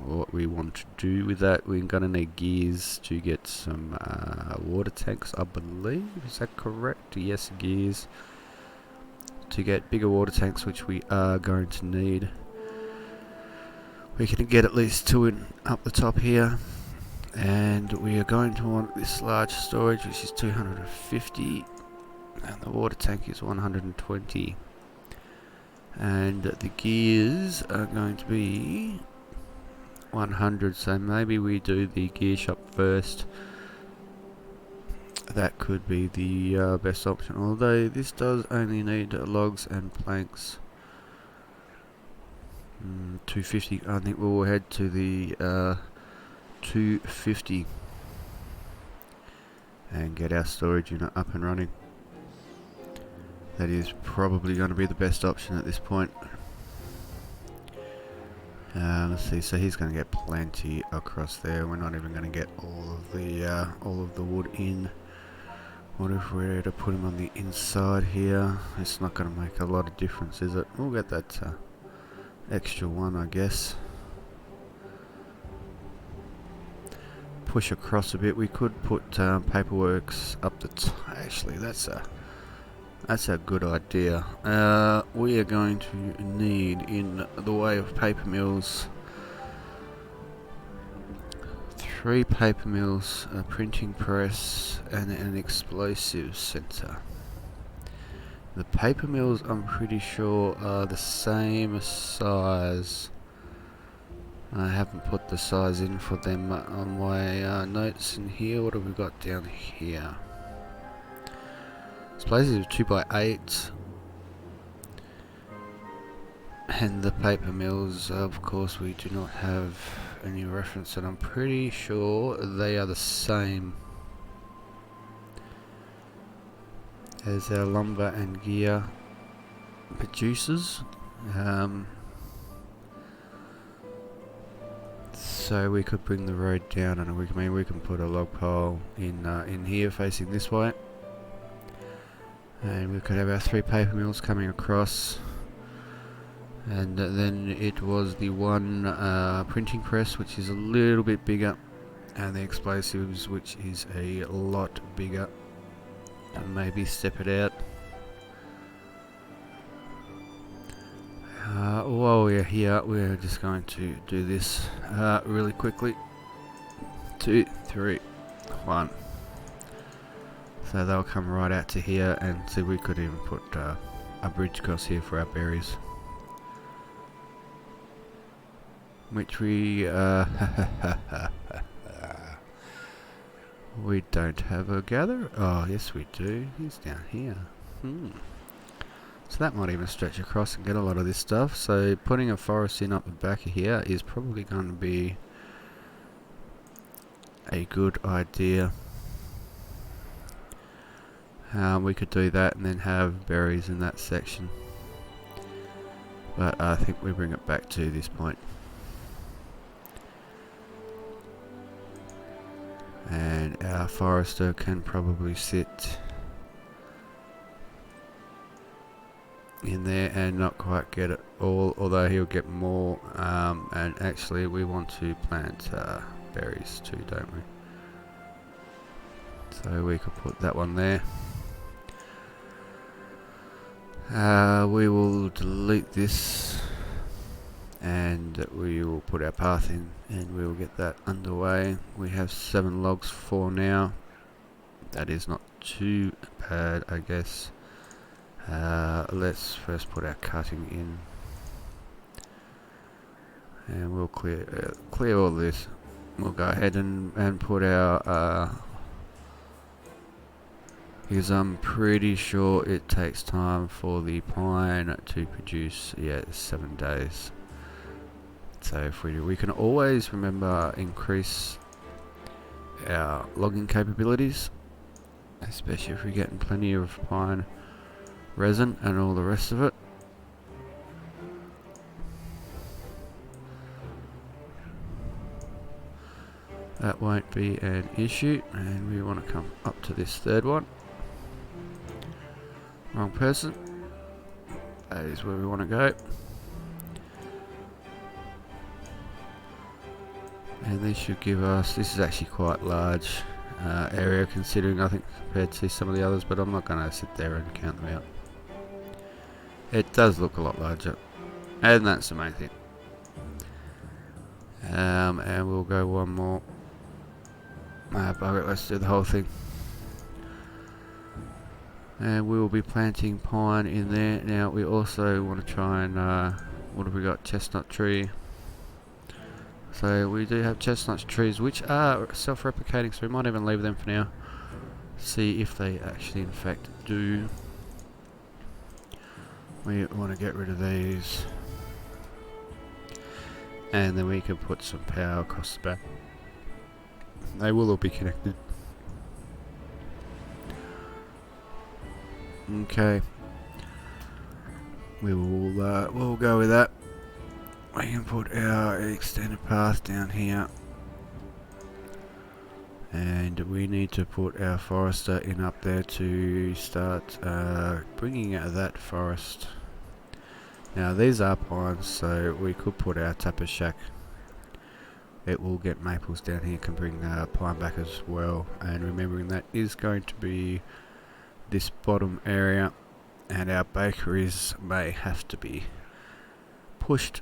what we want to do with that. We're going to need gears to get some water tanks, I believe. Is that correct? Yes, gears. To get bigger water tanks, which we are going to need. We can get at least 2 in up the top here. And we are going to want this large storage, which is 250. And the water tank is 120. And the gears are going to be 100, so maybe we do the gear shop first. That could be the best option, although this does only need logs and planks. 250, I think we'll head to the 250 and get our storage unit up and running. That is probably going to be the best option at this point. Let's see. So he's going to get plenty across there. We're not even going to get all of the wood in. What if we were to put him on the inside here? It's not going to make a lot of difference, is it? We'll get that extra one, I guess. Push across a bit. We could put paperworks up the actually, that's a good idea. We are going to need, in the way of paper mills, 3 paper mills, a printing press, and an explosives center. The paper mills, I'm pretty sure, are the same size. I haven't put the size in for them on my notes in here. What have we got down here? Explosives 2x8, and the paper mills, of course, we do not have any reference, and I'm pretty sure they are the same as our lumber and gear producers. So we could bring the road down, and we can put a log pile in here facing this way. And we could have our 3 paper mills coming across, and then it was the one printing press, which is a little bit bigger, and the explosives, which is a lot bigger, and maybe step it out. While we're here, we're just going to do this really quickly. 2, 3, 1. So they'll come right out to here, and see, we could even put a bridge across here for our berries. Which we we don't have a gatherer. Oh, yes we do. He's down here. So that might even stretch across and get a lot of this stuff. So putting a forest in up the back of here is probably going to be a good idea. We could do that and then have berries in that section, but I think we bring it back to this point. And our forester can probably sit in there and not quite get it all, although he'll get more. And actually we want to plant berries too, don't we? So we could put that one there. We will delete this, and we will put our path in, and we will get that underway. We have 7 logs for now. That is not too bad, I guess. Let's first put our cutting in, and we'll clear all this. We'll go ahead and put our because I'm pretty sure it takes time for the pine to produce. Yeah, 7 days. So if we can always remember increase our logging capabilities, especially if we're getting plenty of pine resin and all the rest of it. That won't be an issue, and we want to come up to this 3rd one. Wrong person. That is where we want to go. And this should give us, this is actually quite large area considering, I think, compared to some of the others, but I'm not going to sit there and count them out. It does look a lot larger, and that's the main thing. And we'll go one more. Bugger it, let's do the whole thing. And we will be planting pine in there. Now we also want to try and, what have we got? Chestnut tree. So we do have chestnut trees which are self-replicating, so we might even leave them for now. See if they actually in fact do. We want to get rid of these. And then we can put some power across the back. They will all be connected. Okay. We'll go with that. We can put our extended path down here. And we need to put our forester in up there to start bringing out that forest. Now these are pines, so we could put our tapper shack. It will get maples down here, can bring pine back as well. And remembering that is going to be this bottom area, and our bakeries may have to be pushed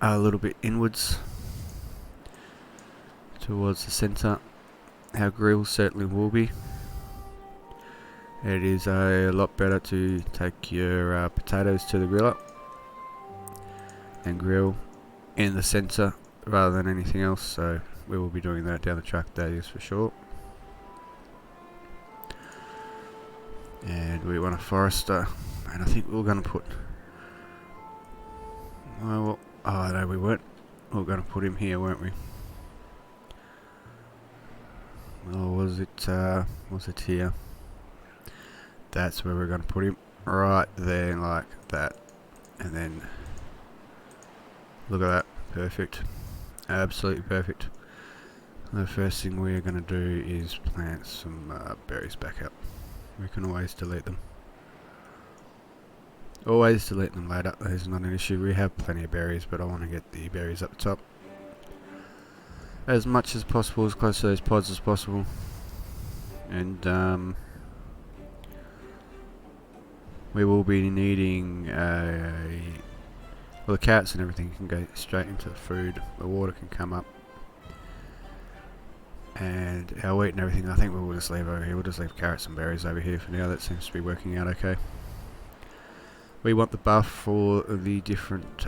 a little bit inwards towards the centre. Our grill certainly will be. It is a lot better to take your potatoes to the griller and grill in the centre rather than anything else, so we will be doing that down the track, that is for sure. And we want a forester, and I think we're going to put, well, oh no we weren't, we were going to put him here, weren't we? Or was it here? That's where we're going to put him, right there like that. And then look at that, perfect, absolutely perfect. The first thing we're going to do is plant some berries back up. We can always delete them. Always delete them later, there's not an issue. We have plenty of berries, but I want to get the berries up the top as much as possible, as close to those pods as possible. And we will be needing well, the carrots and everything can go straight into the food. The water can come up. And our wheat and everything, I think we'll just leave over here. We'll just leave carrots and berries over here for now. That seems to be working out okay. We want the buff for the different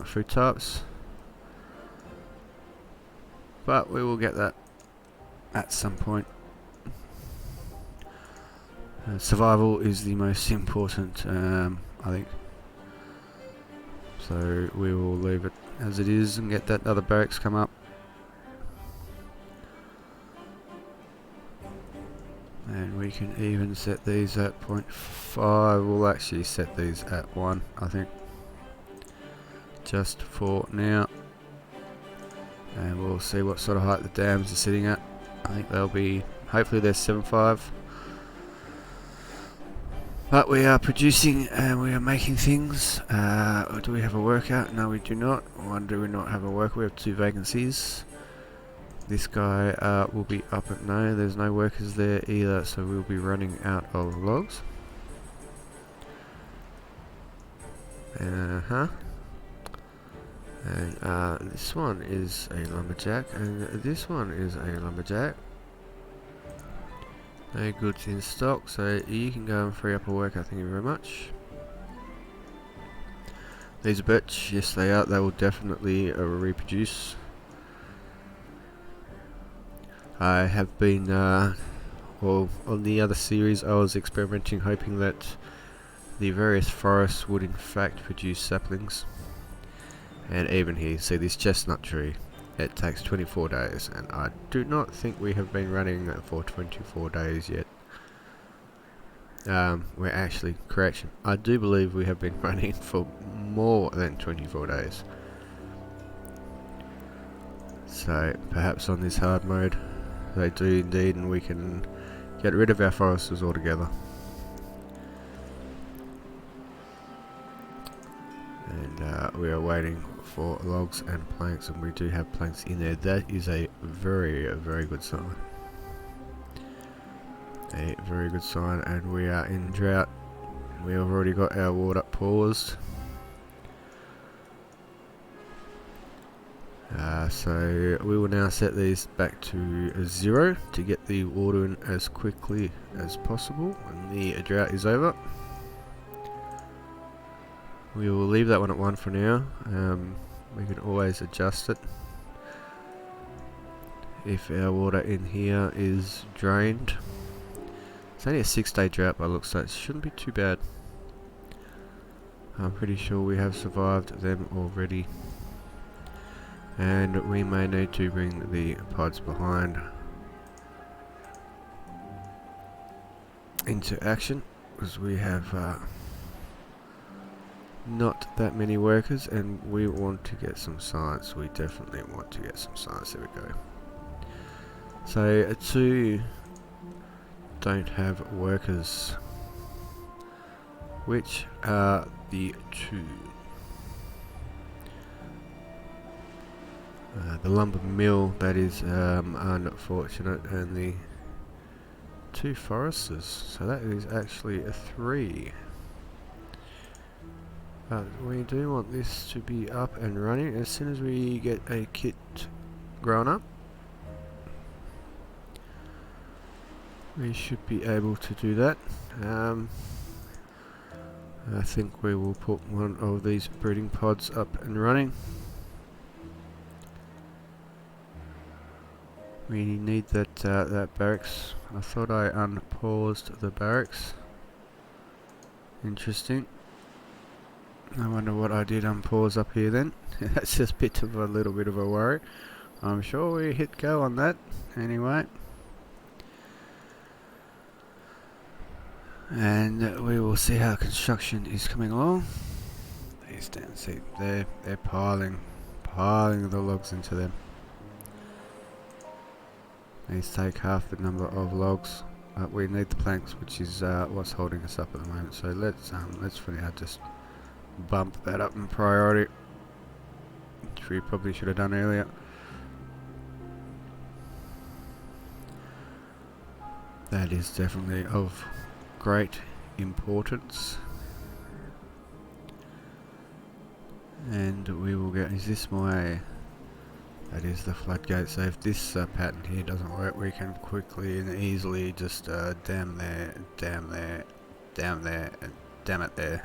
food types, but we will get that at some point. Survival is the most important, I think. So we will leave it as it is and get that other barracks come up. And we can even set these at 0.5. We'll actually set these at 1, I think, just for now. And we'll see what sort of height the dams are sitting at. I think they'll be, hopefully they're 7.5. But we are producing and we are making things. Do we have a worker? No, we do not. Why do we not have a worker? We have 2 vacancies. This guy will be up at no, there's no workers there either, so we'll be running out of logs. And this one is a lumberjack, and this one is a lumberjack. No goods in stock, so you can go and free up a worker, thank you very much. These are birch, yes they are, they will definitely reproduce. I have been, well, on the other series I was experimenting, hoping that the various forests would in fact produce saplings. And even here, see this chestnut tree, it takes 24 days, and I do not think we have been running for 24 days yet. We're actually, correction, I do believe we have been running for more than 24 days. So, perhaps on this hard mode, they do indeed, and we can get rid of our foresters altogether. and we are waiting for logs and planks, and we do have planks in there. That is a very good sign. A very good sign, and we are in drought. We have already got our water paused. So we will now set these back to 0 to get the water in as quickly as possible when the drought is over. We will leave that one at 1 for now. We can always adjust it if our water in here is drained. It's only a 6-day drought by the looks, so it shouldn't be too bad. I'm pretty sure we have survived them already. And we may need to bring the pods behind into action, because we have not that many workers, and we want to get some science. We definitely want to get some science. There we go. So 2 don't have workers. Which are the 2? The lumber mill, that is unfortunate, and the 2 foresters, so that is actually a 3. But we do want this to be up and running as soon as we get a kit grown up. We should be able to do that. I think we will put one of these breeding pods up and running. We need that that barracks. I thought I unpaused the barracks. Interesting. I wonder what I did unpause up here then. That's just a little bit of a worry. I'm sure we hit go on that anyway. And we will see how construction is coming along. These down, see, they're piling the logs into them. These take half the number of logs. We need the planks, which is what's holding us up at the moment. So let's for now just bump that up in priority, which we probably should have done earlier. That is definitely of great importance. And we will get, is this my, that is the floodgate. So if this pattern here doesn't work, we can quickly and easily just dam there, dam there, dam there, and dam it there.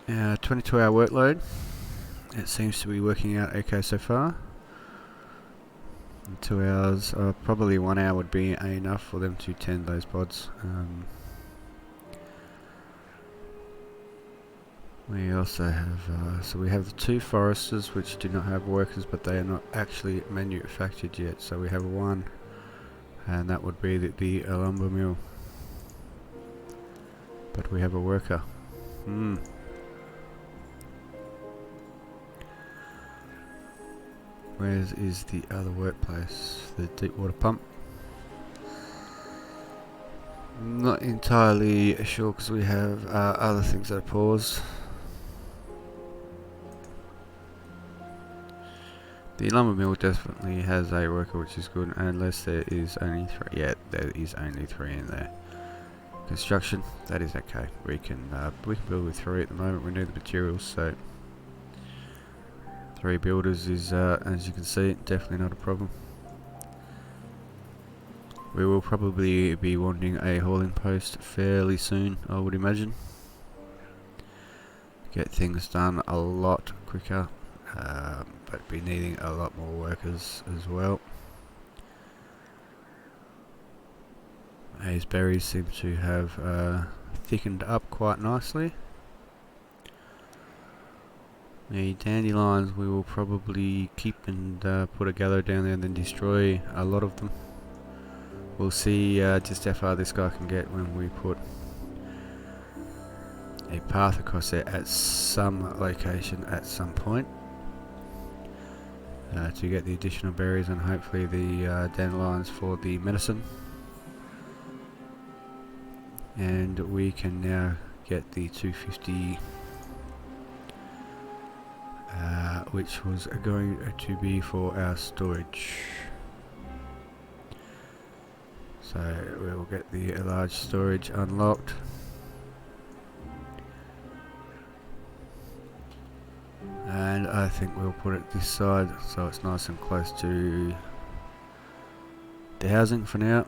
22-hour workload. It seems to be working out okay so far. 2 hours, probably 1 hour would be enough for them to tend those pods. We also have, so we have the 2 foresters which do not have workers, but they are not actually manufactured yet. So we have 1, and that would be the lumber mill. But we have a worker. Where is the other workplace? The deep water pump? Not entirely sure, because we have other things that are paused. The lumber mill definitely has a worker, which is good, unless there is only 3. Yeah, there is only 3 in there. Construction, that is okay. We can build with 3 at the moment. We need the materials, so 3 builders is, as you can see, definitely not a problem. We will probably be wanting a hauling post fairly soon, I would imagine. Get things done a lot quicker, but be needing a lot more workers as well. These berries seem to have thickened up quite nicely. The dandelions we will probably keep and put a gather down there and then destroy a lot of them. We'll see just how far this guy can get when we put a path across there at some location at some point to get the additional berries and hopefully the dandelions for the medicine. And we can now get the 250, which was going to be for our storage. So we will get the large storage unlocked. And I think we'll put it this side so it's nice and close to the housing for now.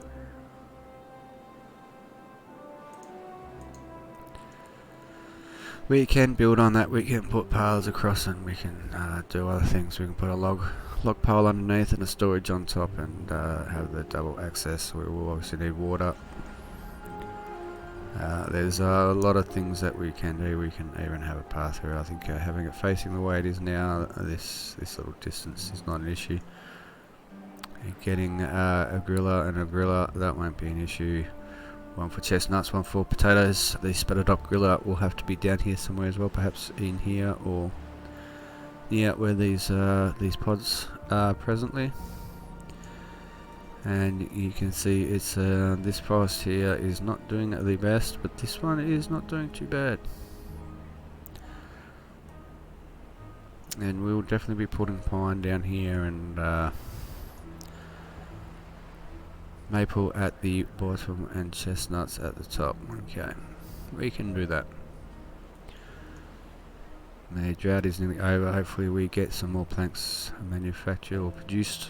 We can build on that, we can put piles across, and we can do other things. We can put a log pile underneath and a storage on top, and have the double access. We will obviously need water. There's a lot of things that we can do. We can even have a path through. I think having it facing the way it is now, this little distance is not an issue. Getting a griller and a griller, that won't be an issue. One for chestnuts, one for potatoes. The spattered up griller will have to be down here somewhere as well, perhaps in here or near where these pods are presently. And you can see it's this forest here is not doing the best, but this one is not doing too bad. And we'll definitely be putting pine down here and maple at the bottom and chestnuts at the top. Okay, we can do that. The drought is nearly over. Hopefully we get some more planks manufactured or produced.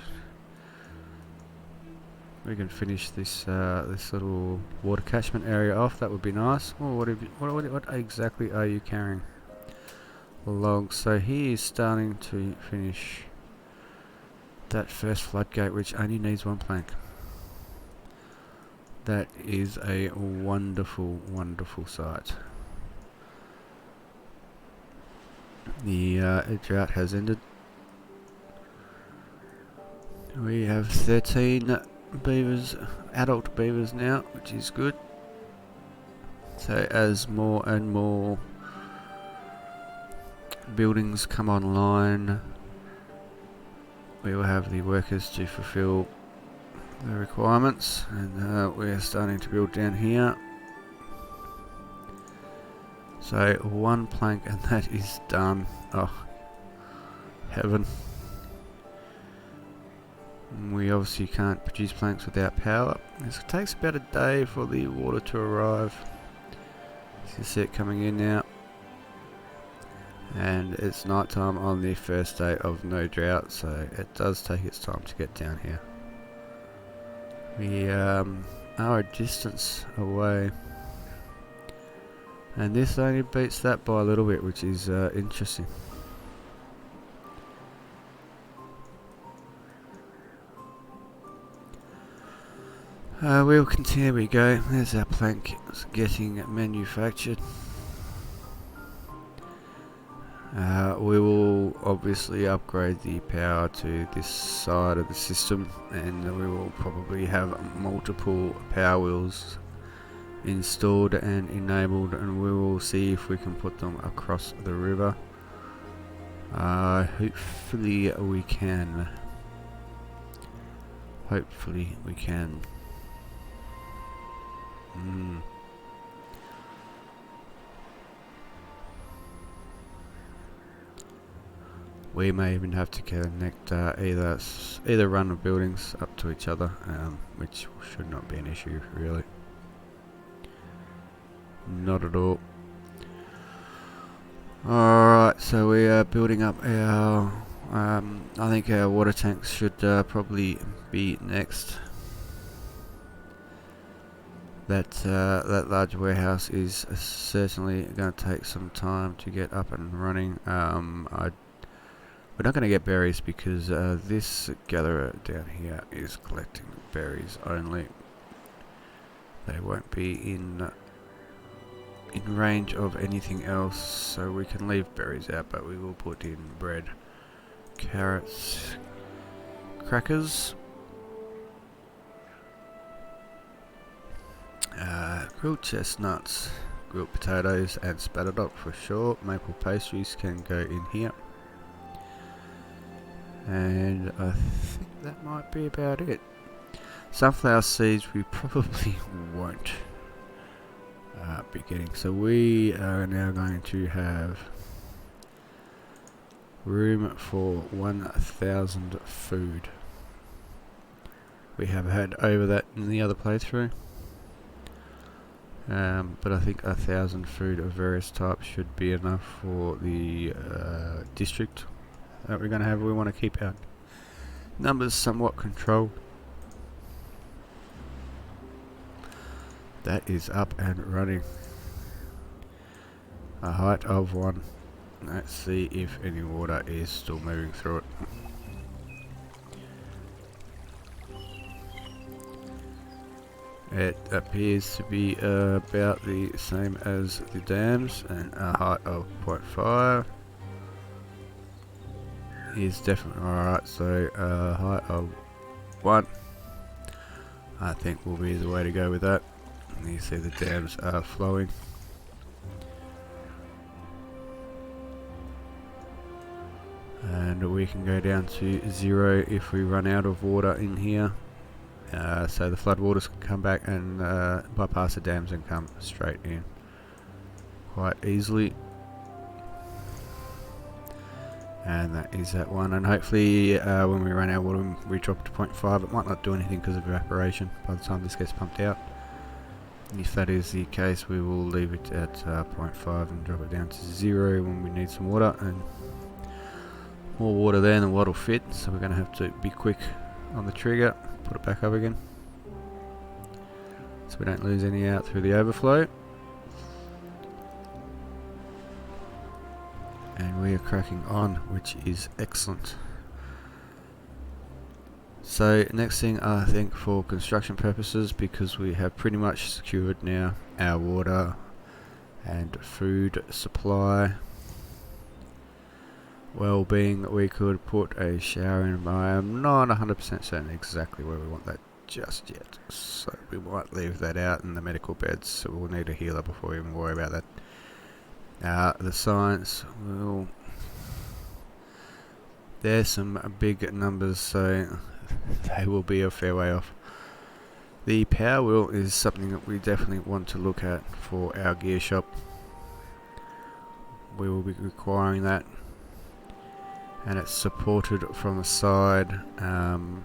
We can finish this this little water catchment area off. That would be nice. Oh, what exactly are you carrying? Logs. So he is starting to finish that first floodgate, which only needs one plank. That is a wonderful, wonderful sight. The drought has ended. We have 13 beavers, adult beavers now, which is good. So as more and more buildings come online, we will have the workers to fulfill the requirements, and we're starting to build down here. So one plank and that is done. Oh, heaven. We obviously can't produce planks without power. It takes about a day for the water to arrive. You can see it coming in now. And it's night time on the first day of no drought, so it does take its time to get down here. We are a distance away, and this only beats that by a little bit, which is interesting. We'll continue. There we go. There's our plank getting manufactured. We will obviously upgrade the power to this side of the system, and we will probably have multiple power wheels installed and enabled, and we will see if we can put them across the river. Hopefully we can. Hopefully we can. We may even have to connect either run of buildings up to each other, which should not be an issue really. Not at all. Alright, so we are building up our I think our water tanks should probably be next. That large warehouse is certainly going to take some time to get up and running. We're not going to get berries because this gatherer down here is collecting berries only. They won't be in range of anything else, so we can leave berries out, but we will put in bread, carrots, crackers, grilled chestnuts, grilled potatoes, and spattered up for sure. Maple pastries can go in here. And I think that might be about it. Sunflower seeds we probably won't be be getting. So we are now going to have room for 1,000 food. We have had over that in the other playthrough, but I think 1,000 food of various types should be enough for the district that we're going to have. We want to keep our numbers somewhat controlled. That is up and running. A height of 1. Let's see if any water is still moving through it. It appears to be about the same as the dams, and a height of 0.5 is definitely alright. So a height of 1 I think will be the way to go with that. And you see the dams are flowing. And we can go down to 0 if we run out of water in here. So the flood waters can come back and bypass the dams and come straight in quite easily. And that is that one. And hopefully when we run out of water, we drop to 0.5. It might not do anything because of evaporation by the time this gets pumped out. If that is the case, we will leave it at 0.5 and drop it down to 0 when we need some water. And more water there than what will fit, so we're going to have to be quick on the trigger. Put it back up again so we don't lose any out through the overflow. And we are cracking on, which is excellent. So next thing, I think for construction purposes, because we have pretty much secured now our water and food supply, well-being, we could put a shower in, but I am not 100% certain exactly where we want that just yet. So we might leave that out in the medical beds, so we'll need a healer before we even worry about that. The science, well, there's some big numbers, so they will be a fair way off. The power wheel is something that we definitely want to look at for our gear shop. We will be requiring that. And it's supported from the side, and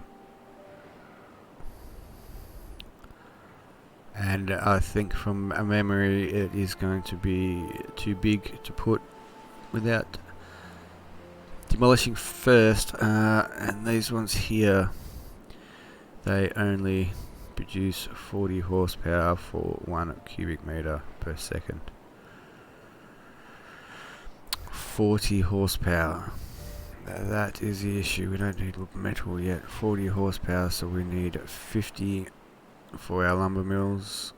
I think from a memory it is going to be too big to put without demolishing first, and these ones here, they only produce 40 horsepower for 1 cubic meter per second. 40 horsepower. That is the issue. We don't need metal yet. 40 horsepower, so we need 50 for our lumber mills,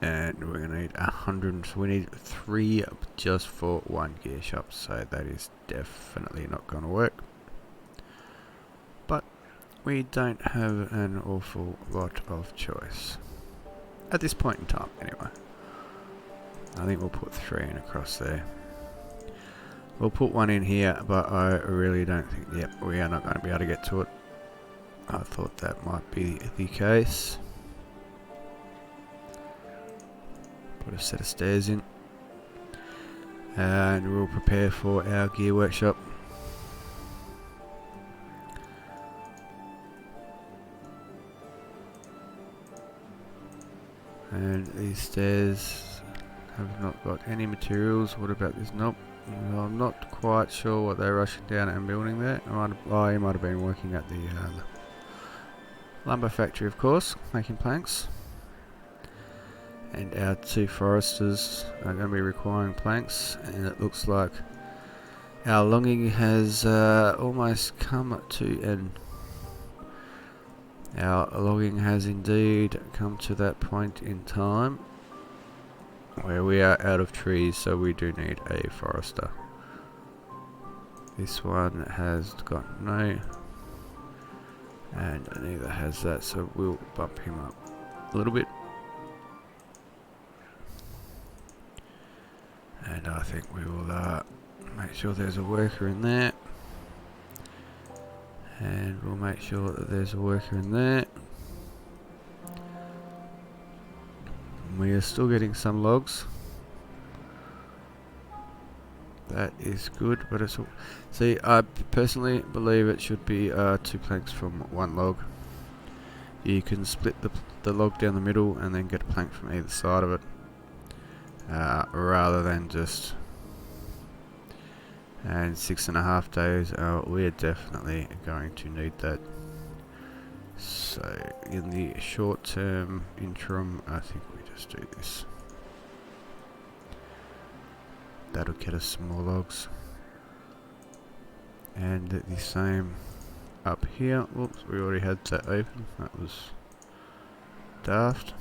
and we're going to need 100. So we need 3 just for 1 gear shop, so that is definitely not going to work. But we don't have an awful lot of choice at this point in time, anyway. I think we'll put 3 in across there. We'll put 1 in here, but I really don't think, yep, we are not going to be able to get to it. I thought that might be the case. Put a set of stairs in. And we'll prepare for our gear workshop. And these stairs have not got any materials. What about this? Nope. Well, I'm not quite sure what they're rushing down and building there. I might have been working at the lumber factory, of course, making planks. And our 2 foresters are going to be requiring planks, and it looks like our logging has almost come to an... Our logging has indeed come to that point in time where we are out of trees, so we do need a forester. This one has got no, and neither has that, so we'll bump him up a little bit. And I think we will make sure there's a worker in there. And we'll make sure that there's a worker in there. We are still getting some logs. That is good, but it's all... See, I personally believe it should be 2 planks from 1 log. You can split the log down the middle and then get a plank from either side of it, rather than just... And 6.5 days, we're definitely going to need that. So in the short term interim, I think we just do this. That'll get us some more logs. And the same up here. Whoops, we already had that open. That was daft.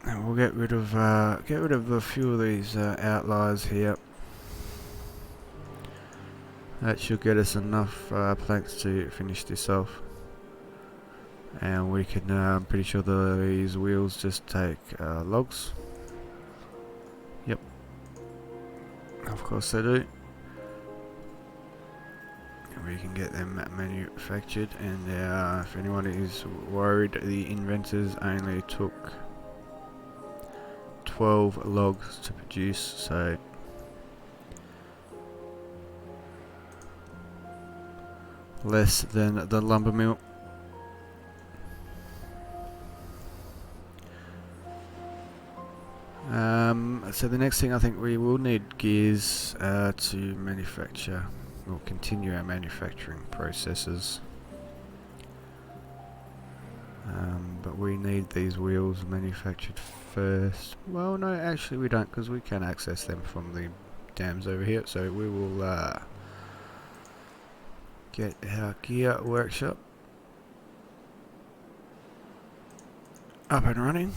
And we'll get rid of a few of these outliers here. That should get us enough planks to finish this off. And we can, I'm pretty sure these wheels just take logs. Yep. Of course they do. And we can get them manufactured. And if anyone is worried, the inventors only took 12 logs to produce, so less than the lumber mill. So the next thing, I think we will need gears to manufacture, or continue our manufacturing processes. But we need these wheels manufactured first. Well, no, actually we don't, because we can access them from the dams over here. So we will get our gear workshop up and running.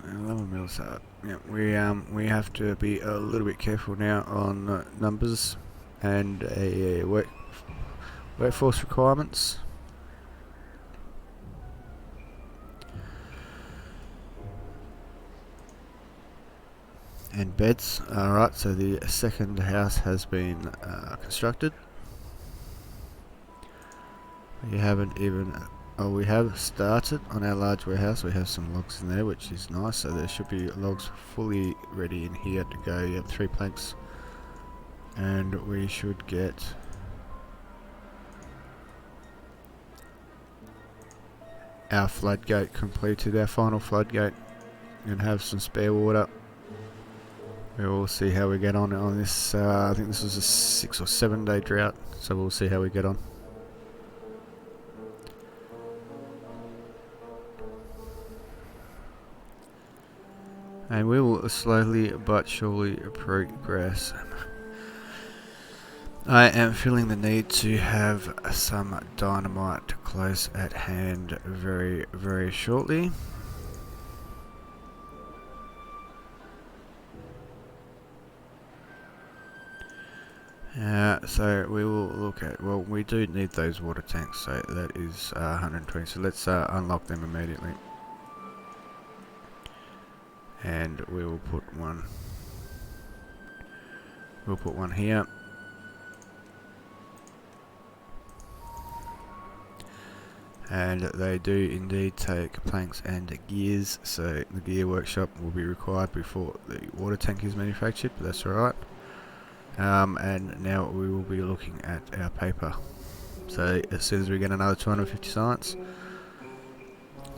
And lumber mills are, yeah, we have to be a little bit careful now on numbers and workforce requirements. And beds. Alright, so the second house has been constructed. We haven't even... Oh, we have started on our large warehouse. We have some logs in there, which is nice. So there should be logs fully ready in here to go. You have 3 planks. And we should get... our floodgate completed, our final floodgate, and have some spare water. We will see how we get on this. I think this was a 6 or 7 day drought, so we'll see how we get on. And we will slowly but surely progress. I am feeling the need to have some dynamite close at hand very, very shortly. So we will look at, well, we do need those water tanks, so that is 120, so let's unlock them immediately. And we will put one, here. And they do indeed take planks and gears, so the gear workshop will be required before the water tank is manufactured, but that's alright. And now we will be looking at our paper. So as soon as we get another 250 science,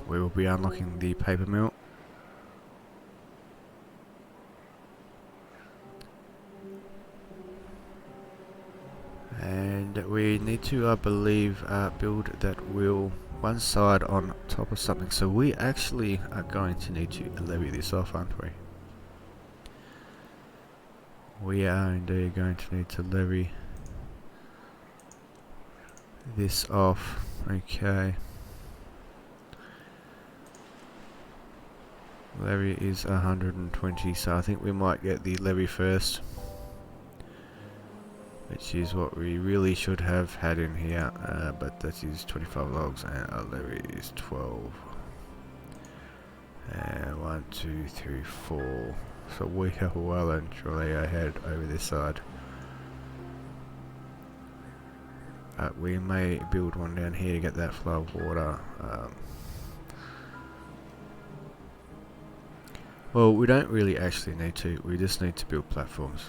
we will be unlocking the paper mill. And we need to, I believe, build that wheel one side on top of something. So we actually are going to need to levy this off, aren't we? We are indeed going to need to levy this off. Okay. Levy is 120, so I think we might get the levy first, which is what we really should have had in here, but that is 25 logs and our levy is 12. 1, 2, 3, 4. So we are well and truly ahead over this side. we may build one down here to get that flow of water. Well, we don't really actually need to, we just need to build platforms.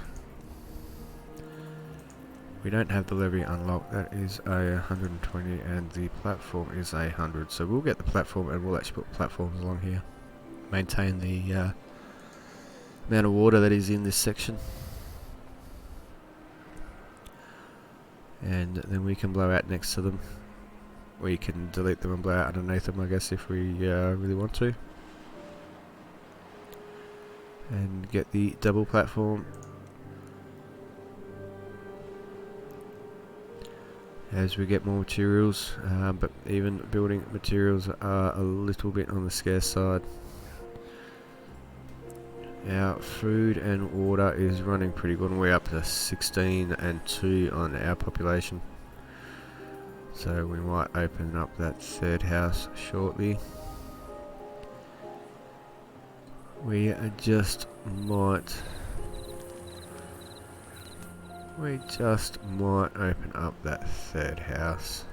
We don't have the levee unlocked, that is a 120 and the platform is a 100, so we'll get the platform and we'll actually put platforms along here. Maintain the amount of water that is in this section. And then we can blow out next to them. We can delete them and blow out underneath them, I guess, if we really want to. And get the double platform. As we get more materials, but even building materials are a little bit on the scarce side. Our food and water is running pretty good, and we're up to 16 and 2 on our population. So we might open up that third house shortly. We just might open up that third house.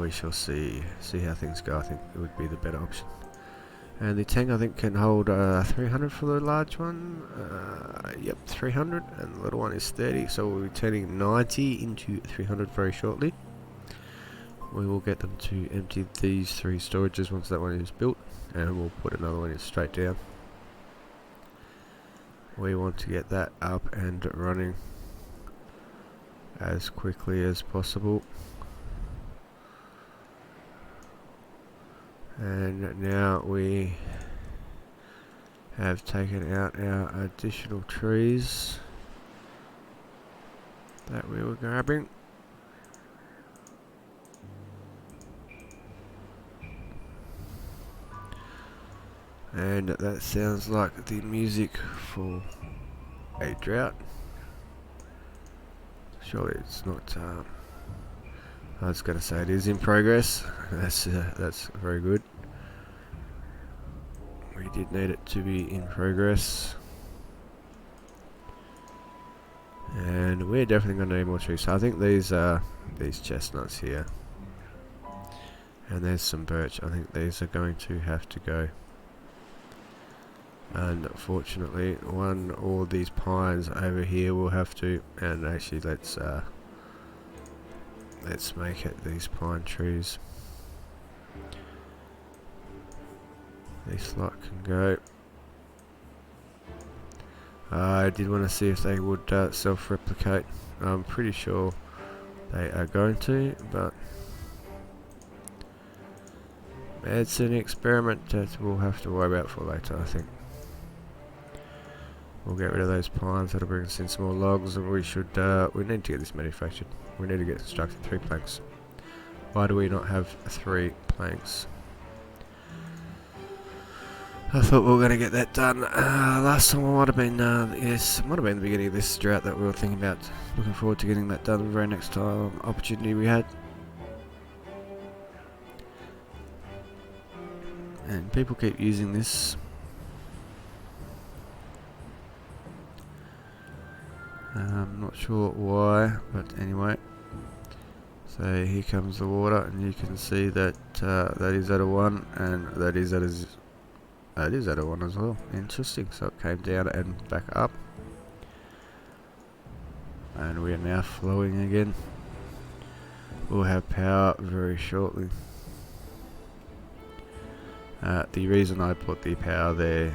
We shall see how things go. I think it would be the better option. And the tank, I think, can hold 300 for the large one. Yep, 300, and the little one is 30. So we'll be turning 90 into 300 very shortly. We will get them to empty these 3 storages once that one is built, and we'll put another one in straight down. We want to get that up and running as quickly as possible. And now we have taken out our additional trees that we were grabbing. And that sounds like the music for a drought. Surely it's not. I was going to say it is in progress. That's very good. We did need it to be in progress. And we're definitely going to need more trees. So I think these chestnuts here. And there's some birch. I think these are going to have to go. Unfortunately, one or these pines over here will have to. And actually, let's make it these pine trees. This lot can go. I did want to see if they would self-replicate. I'm pretty sure they are going to, but it's an experiment that we'll have to worry about for later, I think. We'll get rid of those pines, that'll bring us in some more logs, and we need to get this manufactured. We need to get constructed 3 planks. Why do we not have 3 planks? I thought we were going to get that done last time. It might have been, yes, it might have been the beginning of this drought that we were thinking about. Looking forward to getting that done the very next time opportunity we had. And people keep using this. I'm not sure why, but anyway. So here comes the water, and you can see that that is at a 1, and that is at a it is at a 1 as well. Interesting. So it came down and back up, and we are now flowing again. We'll have power very shortly. The reason I put the power there,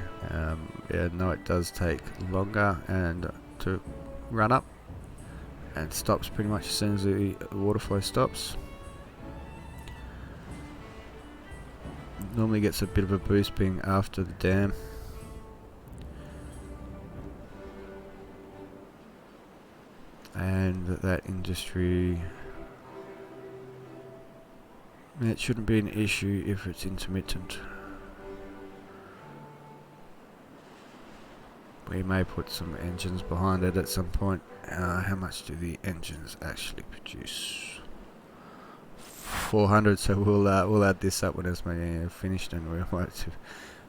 yeah, no, it does take longer and to run up, and stops pretty much as soon as the water flow stops. Normally gets a bit of a boost being after the dam. And that industry, it shouldn't be an issue if it's intermittent. We may put some engines behind it at some point. How much do the engines actually produce? 400, so we'll add this up when it's finished, and we might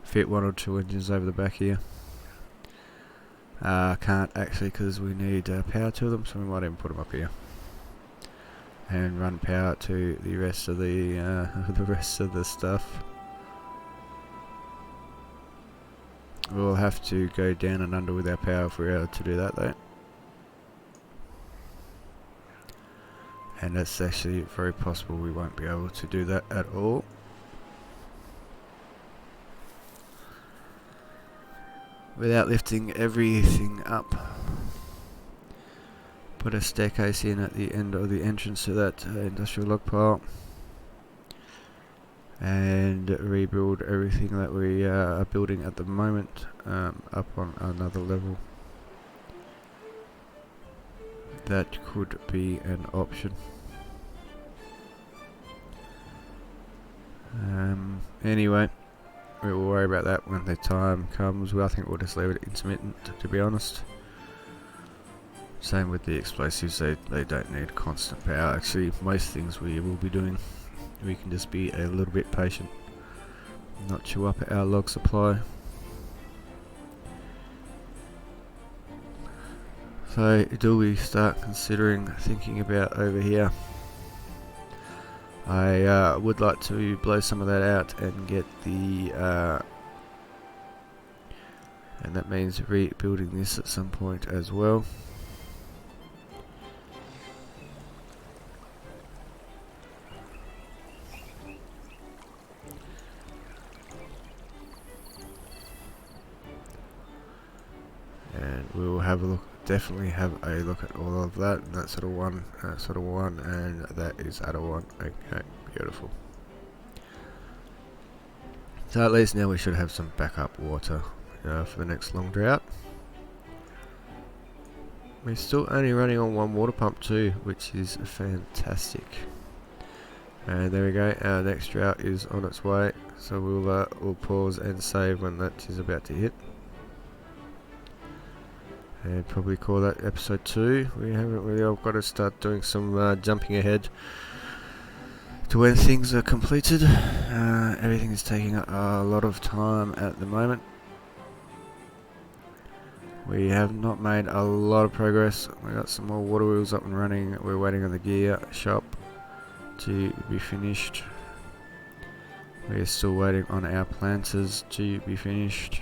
fit 1 or 2 engines over the back here. Can't actually, because we need power to them, so we might even put them up here. and run power to the rest of the the rest of the stuff. We'll have to go down and under with our power if we're able to do that though. And it's actually very possible we won't be able to do that at all. Without lifting everything up. Put a staircase in at the end of the entrance to that industrial log pile. And rebuild everything that we are building at the moment up on another level. That could be an option. Anyway, we will worry about that when the time comes. Well, I think we'll just leave it intermittent, to be honest. Same with the explosives, they don't need constant power. Actually, most things we will be doing, we can just be a little bit patient, not chew up our log supply. So, do we start considering thinking about over here? I would like to blow some of that out and get the and that means rebuilding this at some point as well. And we will have a look, definitely have a look at all of that. And that's sort of one, and that is at a one. Okay, beautiful. So at least now we should have some backup water for the next long drought. We're still only running on one water pump too, which is fantastic. And there we go, our next drought is on its way. So we'll pause and save when that is about to hit. And probably call that episode 2. We haven't really all got to start doing some jumping ahead to when things are completed. Everything is taking a lot of time at the moment. We have not made a lot of progress. We got some more water wheels up and running. We're waiting on the gear shop to be finished. We're still waiting on our planters to be finished.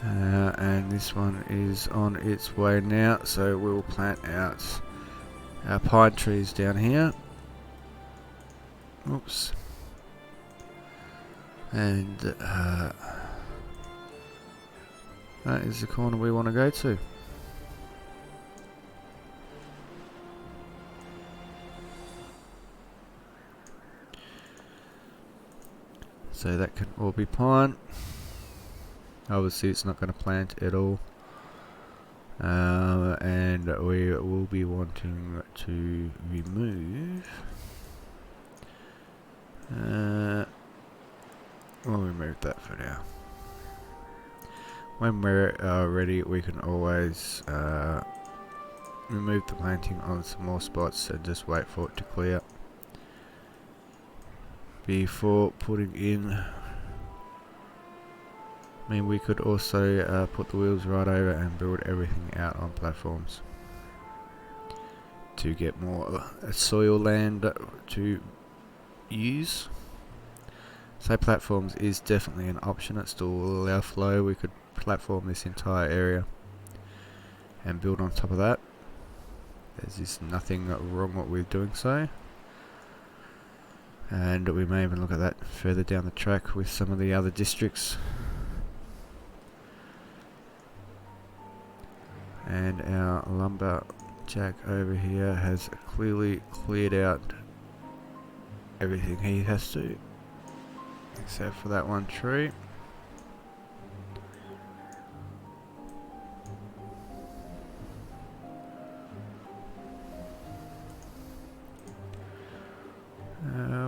And this one is on its way now, so we'll plant out our pine trees down here. Oops. And that is the corner we want to go to. So that can all be pine. Obviously it's not going to plant at all, and we will be wanting to remove we'll remove that for now. When we're ready, we can always remove the planting on some more spots and just wait for it to clear before putting in. I mean, we could also put the wheels right over and build everything out on platforms to get more soil land to use. So platforms is definitely an option. It still will allow flow. We could platform this entire area and build on top of that. There's just nothing wrong with doing so. And we may even look at that further down the track with some of the other districts. And our lumberjack over here has clearly cleared out everything he has to, except for that one tree.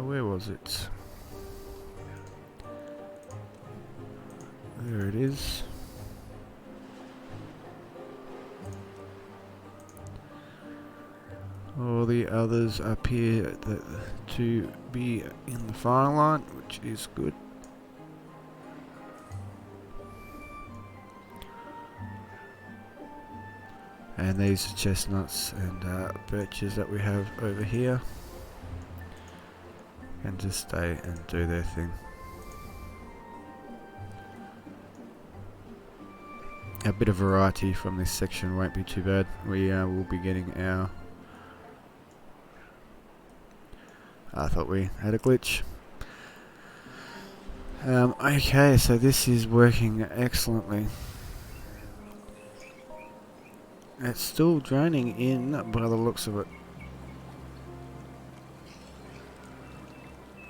Where was it? There it is. All the others appear to be in the fire line, which is good. And these are chestnuts and birches that we have over here, and just stay and do their thing. A bit of variety from this section won't be too bad. We will be getting our... I thought we had a glitch. Okay, so this is working excellently. It's still draining in by the looks of it.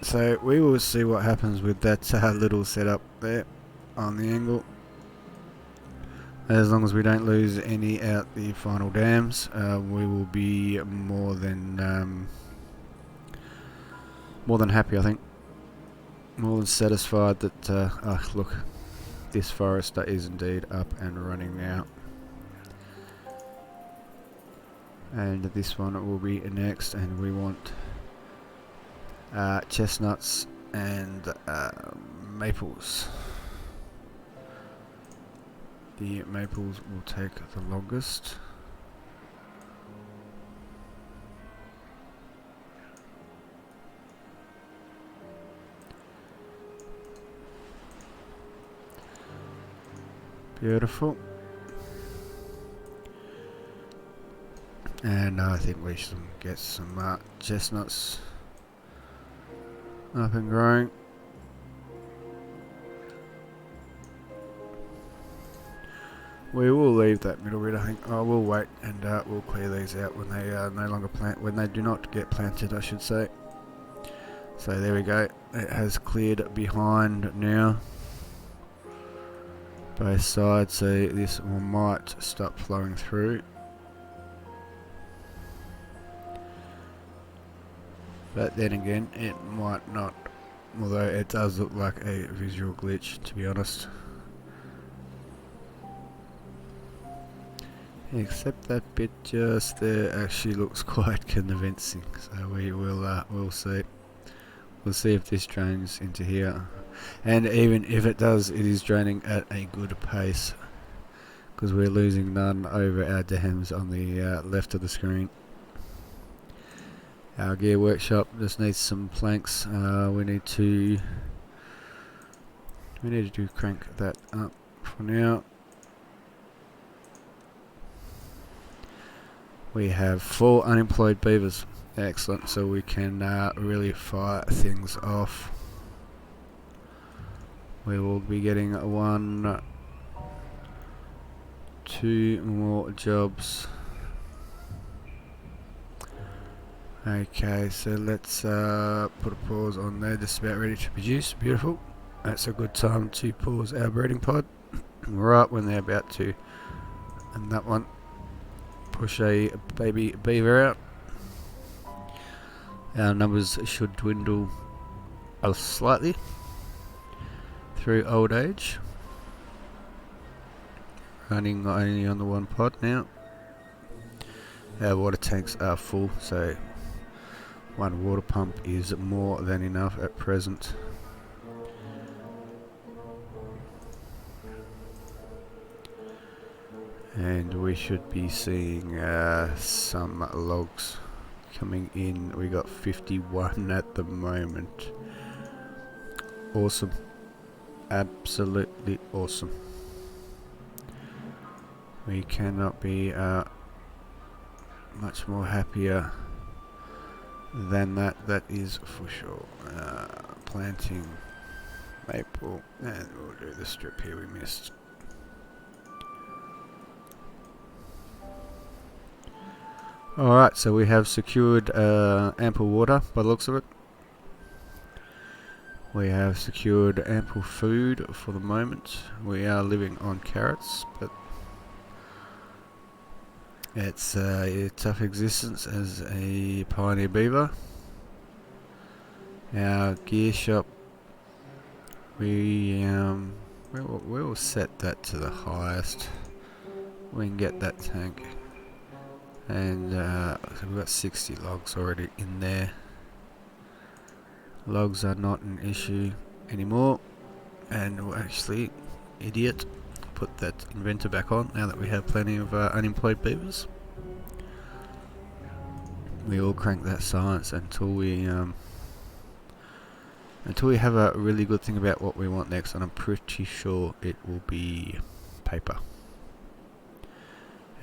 So we will see what happens with that little setup there on the angle. As long as we don't lose any out the final dams, we will be more than happy, I think. More than satisfied that, look, this forester is indeed up and running now. And this one will be next, and we want chestnuts and maples. The maples will take the longest. Beautiful. And I think we should get some chestnuts up and growing. We will leave that middle bit, I think. Oh, we'll wait and we'll clear these out when they no longer when they do not get planted, I should say. So there we go. It has cleared behind now. Both sides, so this one might stop flowing through. But then again, it might not. Although it does look like a visual glitch, to be honest. Except that bit just there actually looks quite convincing. So we will we'll see. We'll see if this drains into here. And even if it does, it is draining at a good pace, because we're losing none over our dams on the left of the screen. Our gear workshop just needs some planks. We need to crank that up for now. We have 4 unemployed beavers. Excellent, so we can really fire things off. We will be getting 1, 2 more jobs. Okay, so let's put a pause on there, just about ready to produce. Beautiful. That's a good time to pause our breeding pod. Right when they're about to. And that one, push a baby beaver out. Our numbers should dwindle slightly through old age. Running only on the 1 pod now. Our water tanks are full, so 1 water pump is more than enough at present. And we should be seeing some logs coming in. We got 51 at the moment. Awesome. Absolutely awesome. We cannot be much more happier than that. That is for sure. Planting maple, and we'll do the strip here we missed. Alright, so we have secured ample water by the looks of it. We have secured ample food for the moment. We are living on carrots, but it's a tough existence as a pioneer beaver. Our gear shop, we will set that to the highest. We can get that tank. And so we've got 60 logs already in there. Logs are not an issue anymore. And well, actually, idiot, put that inventor back on now that we have plenty of unemployed beavers. We will crank that science until we have a really good thing about what we want next, and I'm pretty sure it will be paper.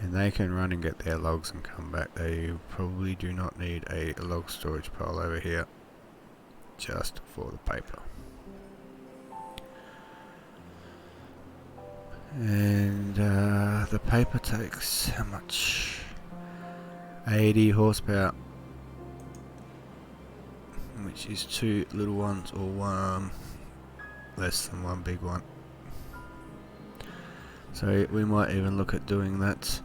And they can run and get their logs and come back. They probably do not need a log storage pile over here just for the paper. And the paper takes how much? 80 horsepower, which is 2 little ones or one less than one big one. So we might even look at doing that,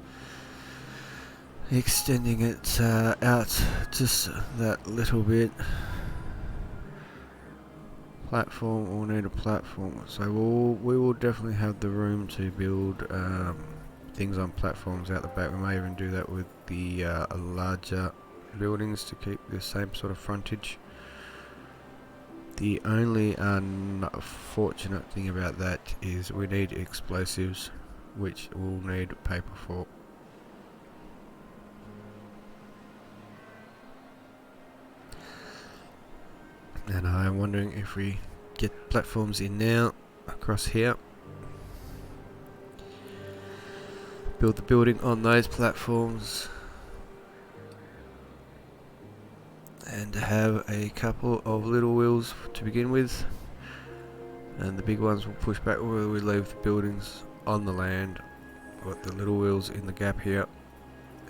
extending it out just that little bit. Platform, we'll need a platform, so we will definitely have the room to build things on platforms out the back. We may even do that with the larger buildings to keep the same sort of frontage. The only unfortunate thing about that is we need explosives, which we'll need paper for. And I'm wondering if we get platforms in now across here, build the building on those platforms, and have a couple of little wheels to begin with, and the big ones will push back where we leave the buildings on the land. Got the little wheels in the gap here,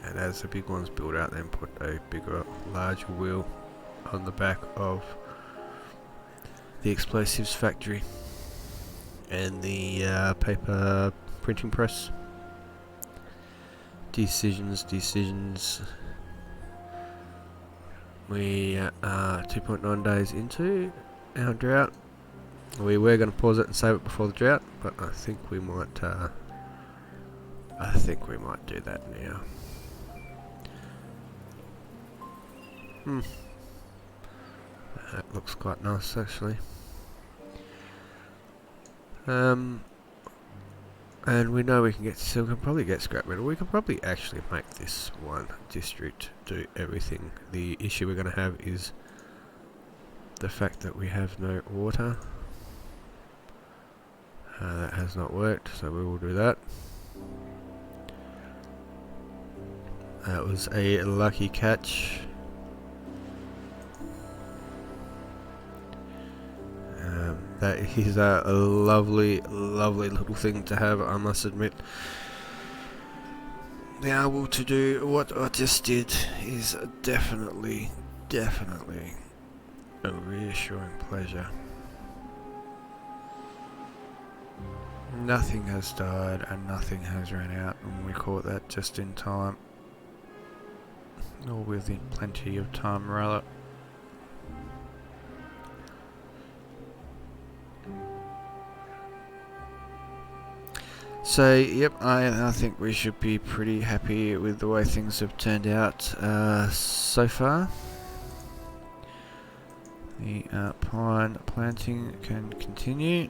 and as the big ones build out, then put a bigger, larger wheel on the back of the explosives factory and the paper printing press. Decisions. We are 2.9 days into our drought. We were going to pause it and save it before the drought, but I think we might do that now. That looks quite nice, actually. And we know we can probably get scrap metal. We can probably actually make this one district do everything. The issue we're going to have is the fact that we have no water. That has not worked, so we will do that. That was a lucky catch. That is a lovely little thing to have, I must admit. Being able to do what I just did is definitely a reassuring pleasure. Nothing has died and nothing has run out, and we caught that just in time. Or within plenty of time, rather. So, yep, I think we should be pretty happy with the way things have turned out so far. The pine planting can continue.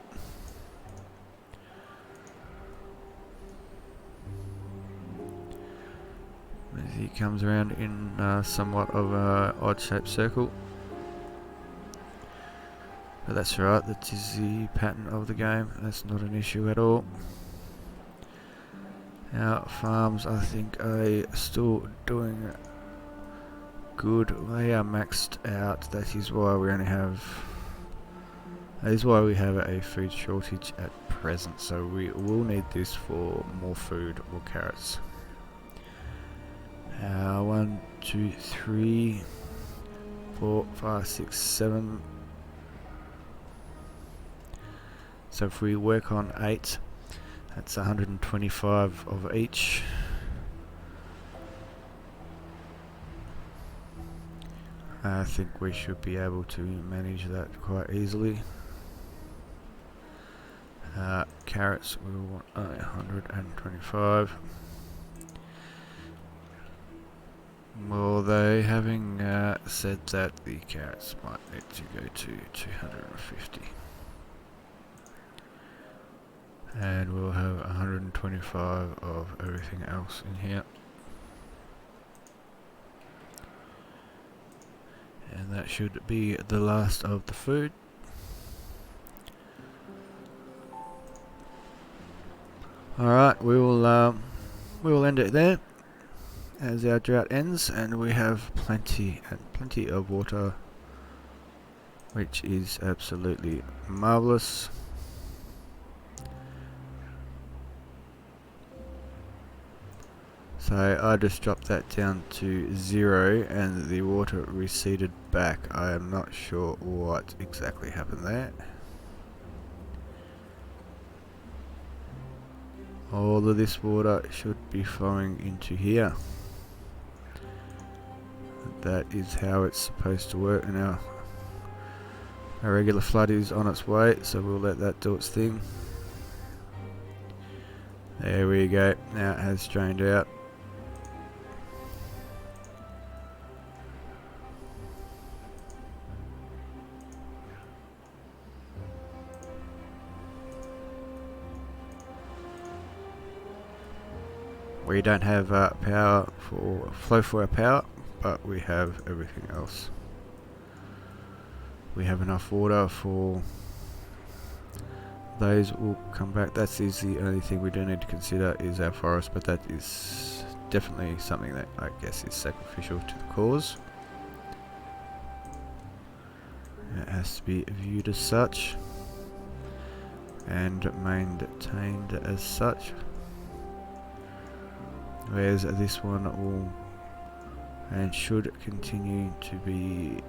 As he comes around in somewhat of a odd-shaped circle. But that's right, that is the pattern of the game. That's not an issue at all. Our farms, I think, are still doing good. They are maxed out. That is why we only have. That is why we have a food shortage at present. So we will need this for more food, more carrots. 1, 2, 3, 4, 5, 6, 7. So if we work on 8. That's 125 of each. I think we should be able to manage that quite easily. Carrots, we want 125. Although having said that, the carrots might need to go to 250. And we'll have 125 of everything else in here. And that should be the last of the food. Alright, we will end it there as our drought ends, and we have plenty of water, which is absolutely marvelous. So I just dropped that down to 0 and the water receded back. I am not sure what exactly happened there. All of this water should be flowing into here. That is how it's supposed to work. Now our regular flood is on its way, so we'll let that do its thing. There we go. Now it has drained out. We don't have power for flow for our power, but we have everything else. We have enough water for those will come back. That is the only thing we do need to consider is our forest, but that is definitely something that I guess is sacrificial to the cause. It has to be viewed as such and maintained as such. Whereas this one will and should continue to be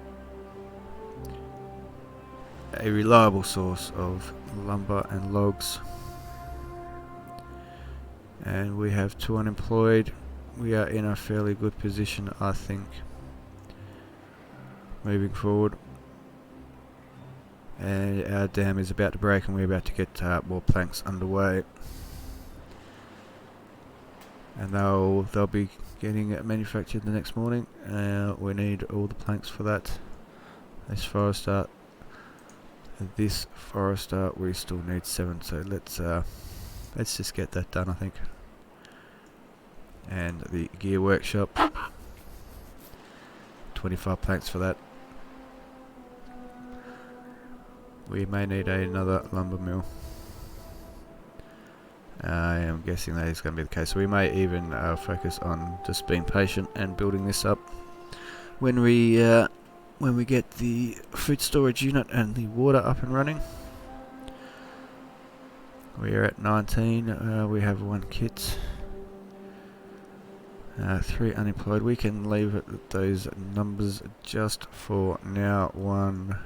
a reliable source of lumber and logs. And we have 2 unemployed. We are in a fairly good position, I think, moving forward. And our dam is about to break and we're about to get more planks underway. And they'll be getting it manufactured the next morning. We need all the planks for that. This forester, we still need 7. So let's just get that done, I think. And the gear workshop, 25 planks for that. We may need another lumber mill. I am guessing that is going to be the case. So we may even focus on just being patient and building this up. When we get the food storage unit and the water up and running, we are at 19. We have 1 kit, 3 unemployed. We can leave it at those numbers just for now. 1,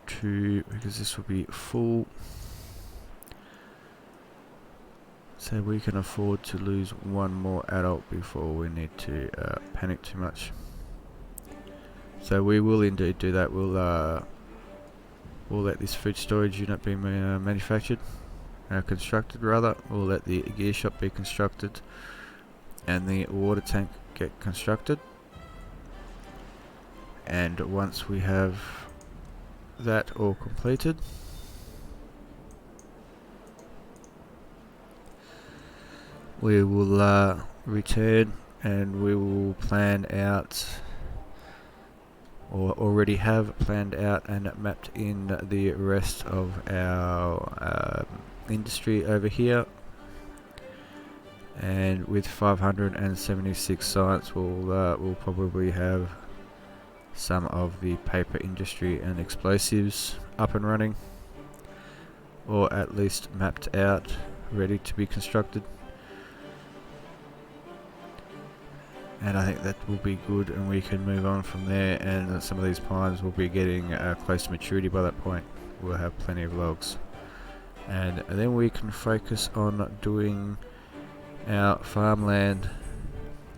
2, because this will be full. So we can afford to lose 1 more adult before we need to panic too much. So we will indeed do that. We'll let this food storage unit be manufactured, constructed rather. We'll let the gear shop be constructed, and the water tank get constructed. And once we have that all completed, we will return and we will plan out, or already have planned out and mapped in, the rest of our industry over here. And with 576 sites, we'll probably have some of the paper industry and explosives up and running, or at least mapped out, ready to be constructed. And I think that will be good, and we can move on from there, and some of these pines will be getting close to maturity by that point. We'll have plenty of logs, and then we can focus on doing our farmland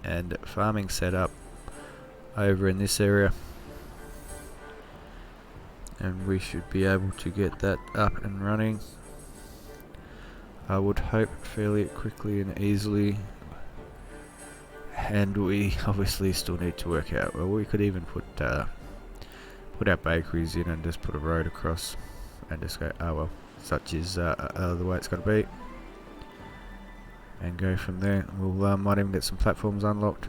and farming setup over in this area, and we should be able to get that up and running, I would hope, fairly quickly and easily. And we obviously still need to work out, well, we could even put our bakeries in and just put a road across and just go, oh well. such is the way it's got to be, and go from there. We'll might even get some platforms unlocked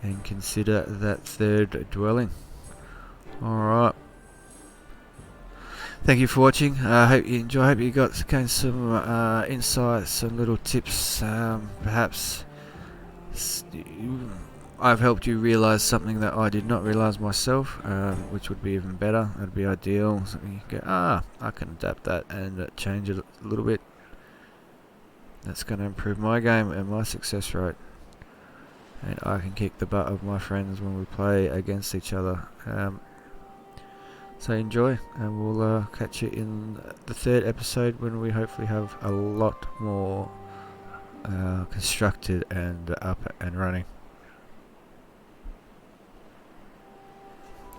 and consider that third dwelling. Alright, thank you for watching. I hope you enjoy. I hope you gained some insights and little tips. Perhaps I've helped you realise something that I did not realise myself, which would be even better. That'd be ideal. So you go, I can adapt that and change it a little bit. That's going to improve my game and my success rate, and I can kick the butt of my friends when we play against each other. So enjoy, and we'll catch you in the third episode, when we hopefully have a lot more constructed and up and running.